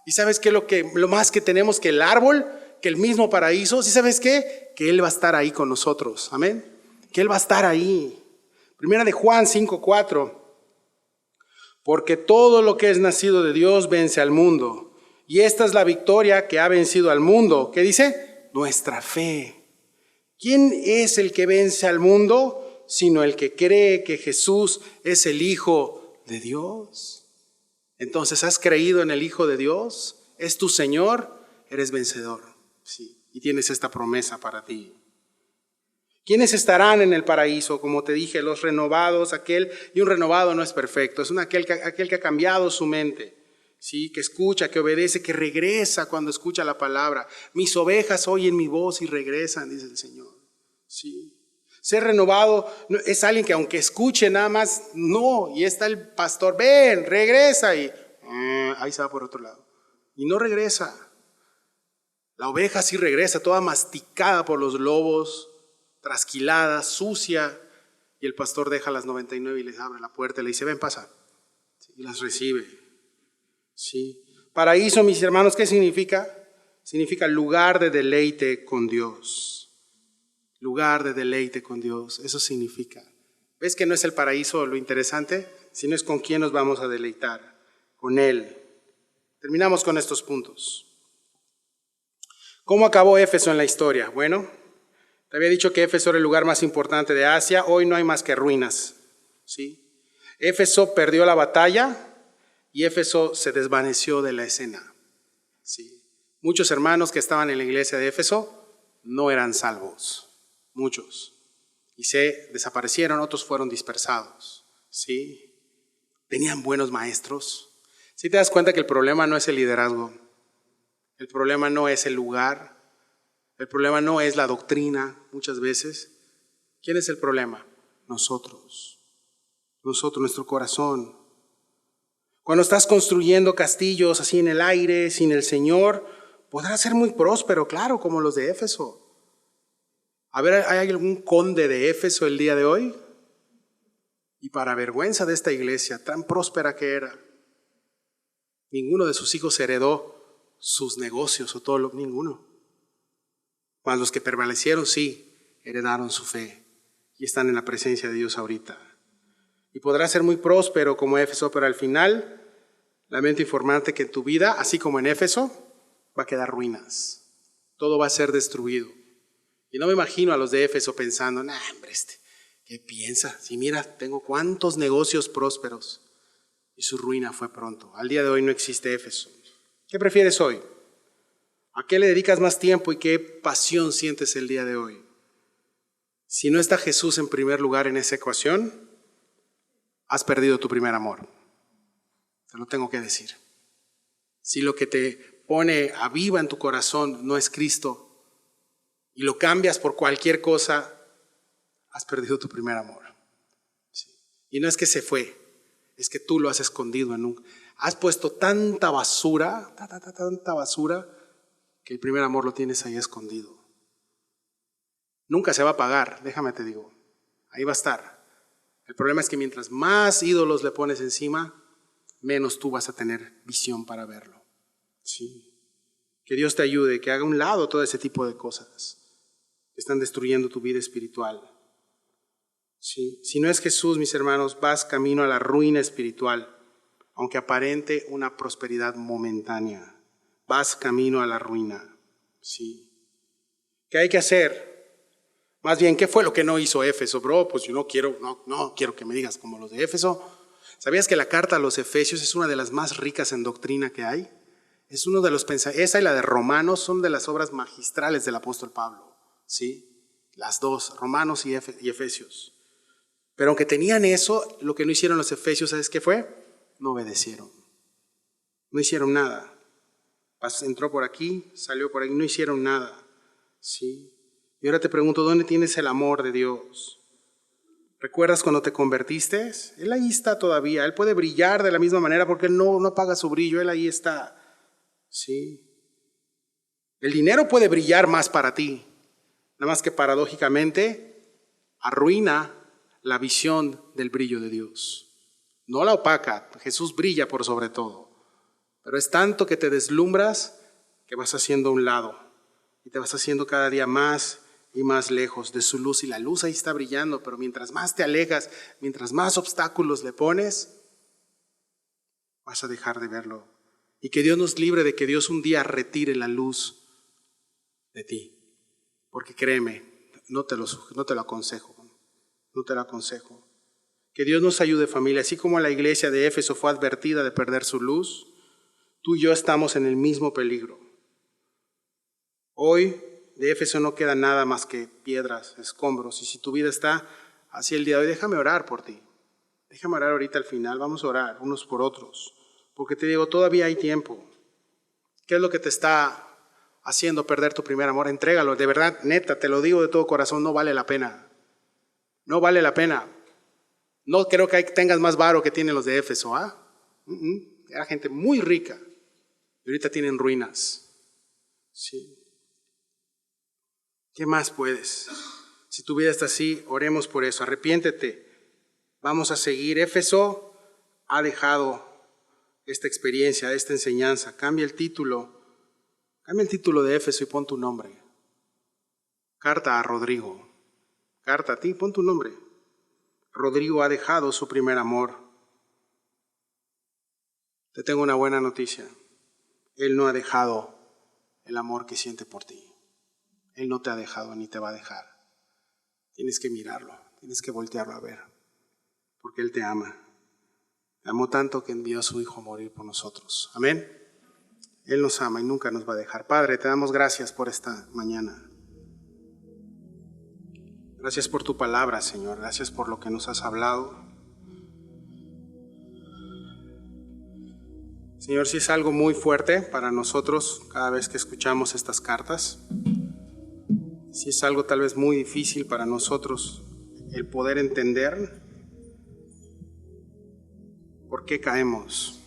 ¿Y sabes qué es lo más que tenemos que el árbol, que el mismo paraíso? ¿Sí sabes qué? Que Él va a estar ahí con nosotros, amén. Que Él va a estar ahí. Primera de Juan 5:4. Porque todo lo que es nacido de Dios vence al mundo. Y esta es la victoria que ha vencido al mundo. ¿Qué dice? Nuestra fe. ¿Quién es el que vence al mundo? Sino el que cree que Jesús es el Hijo de Dios. Entonces, ¿has creído en el Hijo de Dios? ¿Es tu Señor? Eres vencedor. Sí. Y tienes esta promesa para ti. ¿Quiénes estarán en el paraíso? Como te dije, los renovados, y un renovado no es perfecto, es aquel que ha cambiado su mente, ¿sí? Que escucha, que obedece, que regresa cuando escucha la palabra. Mis ovejas oyen mi voz y regresan, dice el Señor. Sí. Ser renovado es alguien que aunque escuche nada más, no, y está el pastor, ven, regresa, y ahí se va por otro lado. Y no regresa. La oveja sí regresa, toda masticada por los lobos, trasquilada, sucia, y el pastor deja las 99 y les abre la puerta y le dice, ven, pasa, y las recibe. ¿Sí? Paraíso, mis hermanos, ¿qué significa? Significa lugar de deleite con Dios. Lugar de deleite con Dios, eso significa. ¿Ves que no es el paraíso lo interesante? Sino es con quién nos vamos a deleitar, con Él. Terminamos con estos puntos. ¿Cómo acabó Éfeso en la historia? Bueno, te había dicho que Éfeso era el lugar más importante de Asia, hoy no hay más que ruinas, ¿sí? Éfeso perdió la batalla y Éfeso se desvaneció de la escena, ¿sí? Muchos hermanos que estaban en la iglesia de Éfeso no eran salvos. Muchos. Y se desaparecieron, otros fueron dispersados. ¿Sí? Tenían buenos maestros. ¿Sí te das cuenta que el problema no es el liderazgo? El problema no es el lugar. El problema no es la doctrina, muchas veces. ¿Quién es el problema? Nosotros. Nosotros, nuestro corazón. Cuando estás construyendo castillos así en el aire, sin el Señor, podrás ser muy próspero, claro, como los de Éfeso. A ver, ¿hay algún conde de Éfeso el día de hoy? Y para vergüenza de esta iglesia tan próspera que era, ninguno de sus hijos heredó sus negocios ninguno. Mas los que prevalecieron sí, heredaron su fe y están en la presencia de Dios ahorita. Y podrás ser muy próspero como Éfeso, pero al final, lamento informarte que en tu vida, así como en Éfeso, va a quedar ruinas. Todo va a ser destruido. Y no me imagino a los de Éfeso pensando, nah, hombre, ¿qué piensa? Si mira, tengo cuántos negocios prósperos. Y su ruina fue pronto. Al día de hoy no existe Éfeso. ¿Qué prefieres hoy? ¿A qué le dedicas más tiempo y qué pasión sientes el día de hoy? Si no está Jesús en primer lugar en esa ecuación, has perdido tu primer amor. Te lo tengo que decir. Si lo que te pone a viva en tu corazón no es Cristo y lo cambias por cualquier cosa, has perdido tu primer amor. Sí. Y no es que se fue, es que tú lo has escondido has puesto tanta basura, tanta basura, que el primer amor lo tienes ahí escondido. Nunca se va a apagar, déjame te digo. Ahí va a estar. El problema es que mientras más ídolos le pones encima, menos tú vas a tener visión para verlo. Sí. Que Dios te ayude, que haga a un lado todo ese tipo de cosas que están destruyendo tu vida espiritual. Sí. Si no es Jesús, mis hermanos, vas camino a la ruina espiritual, aunque aparente una prosperidad momentánea. Vas camino a la ruina. Sí. ¿Qué hay que hacer? Más bien, ¿qué fue lo que no hizo Éfeso? Bro, pues yo no quiero que me digas como los de Éfeso. ¿Sabías que la carta a los Efesios es una de las más ricas en doctrina que hay? Es uno de los esa y la de Romanos son de las obras magistrales del apóstol Pablo. ¿Sí? Las dos, Romanos y Efesios. Pero aunque tenían eso, lo que no hicieron los Efesios, ¿sabes qué fue? No obedecieron. No hicieron nada. Entró por aquí, salió por ahí, no hicieron nada. ¿Sí? Y ahora te pregunto, ¿dónde tienes el amor de Dios? ¿Recuerdas cuando te convertiste? Él ahí está todavía. Él puede brillar de la misma manera porque Él no apaga su brillo. Él ahí está. Sí. El dinero puede brillar más para ti. Nada más que paradójicamente arruina la visión del brillo de Dios. No la opaca. Jesús brilla por sobre todo. Pero es tanto que te deslumbras que vas haciendo a un lado. Y te vas haciendo cada día más y más lejos de su luz. Y la luz ahí está brillando, pero mientras más te alejas, mientras más obstáculos le pones, vas a dejar de verlo. Y que Dios nos libre de que Dios un día retire la luz de ti. Porque créeme, no te lo aconsejo. No te lo aconsejo. Que Dios nos ayude, familia. Así como la iglesia de Éfeso fue advertida de perder su luz, tú y yo estamos en el mismo peligro. Hoy de Éfeso no queda nada más que piedras, escombros. Y si tu vida está así el día de hoy, déjame orar por ti. Déjame orar ahorita al final. Vamos a orar unos por otros. Porque te digo, todavía hay tiempo. ¿Qué es lo que te está haciendo perder tu primer amor? Entrégalo. De verdad, neta, te lo digo de todo corazón, no vale la pena. No vale la pena. No creo que tengas más varo que tienen los de Éfeso. Era gente muy rica. Y ahorita tienen ruinas. Sí. ¿Qué más puedes? Si tu vida está así, oremos por eso. Arrepiéntete. Vamos a seguir. Éfeso ha dejado esta experiencia, esta enseñanza. Cambia el título de Éfeso y pon tu nombre. Carta a Rodrigo. Carta a ti, pon tu nombre. Rodrigo ha dejado su primer amor. Te tengo una buena noticia. Él no ha dejado el amor que siente por ti. Él no te ha dejado ni te va a dejar. Tienes que mirarlo, tienes que voltearlo a ver, porque Él te ama. Te amó tanto que envió a su Hijo a morir por nosotros. Amén. Él nos ama y nunca nos va a dejar. Padre, te damos gracias por esta mañana. Gracias por tu palabra, Señor. Gracias por lo que nos has hablado. Señor, si es algo muy fuerte para nosotros cada vez que escuchamos estas cartas, si es algo tal vez muy difícil para nosotros el poder entender por qué caemos.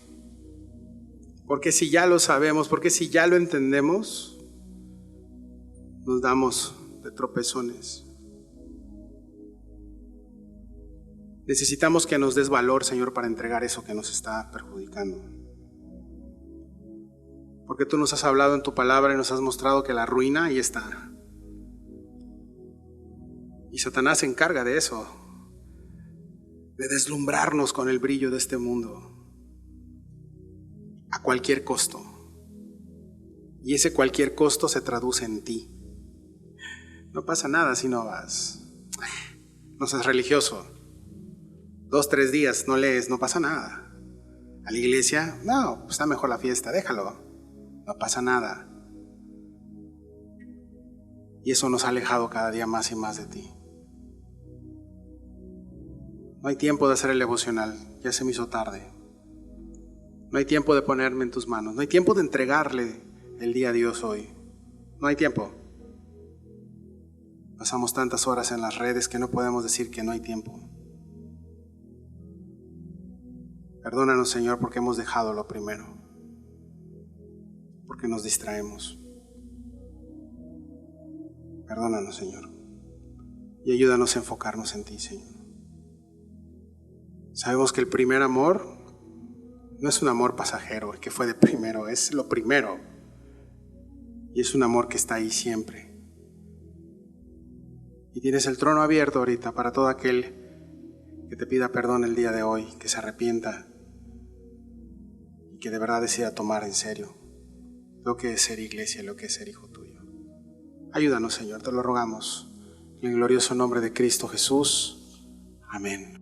Porque si ya lo sabemos, porque si ya lo entendemos, nos damos de tropezones. Necesitamos que nos des valor, Señor, para entregar eso que nos está perjudicando. Porque tú nos has hablado en tu palabra y nos has mostrado que la ruina ahí está. Y Satanás se encarga de eso, de deslumbrarnos con el brillo de este mundo a cualquier costo. Y ese cualquier costo se traduce en ti. No pasa nada si no vas. No seas religioso. 2, 3 días no lees, no pasa nada. A la iglesia, no, pues está mejor la fiesta, déjalo. No pasa nada. Y eso nos ha alejado cada día más y más de ti. No hay tiempo de hacer el devocional, ya se me hizo tarde. No hay tiempo de ponerme en tus manos. No hay tiempo de entregarle el día a Dios hoy. No hay tiempo. Pasamos tantas horas en las redes que no podemos decir que no hay tiempo. Perdónanos, Señor, porque hemos dejado lo primero. Porque nos distraemos. Perdónanos, Señor. Y ayúdanos a enfocarnos en ti, Señor. Sabemos que el primer amor no es un amor pasajero, el que fue de primero, es lo primero. Y es un amor que está ahí siempre. Y tienes el trono abierto ahorita para todo aquel que te pida perdón el día de hoy, que se arrepienta y que de verdad decida tomar en serio lo que es ser iglesia, lo que es ser hijo tuyo. Ayúdanos, Señor, te lo rogamos. En el glorioso nombre de Cristo Jesús. Amén.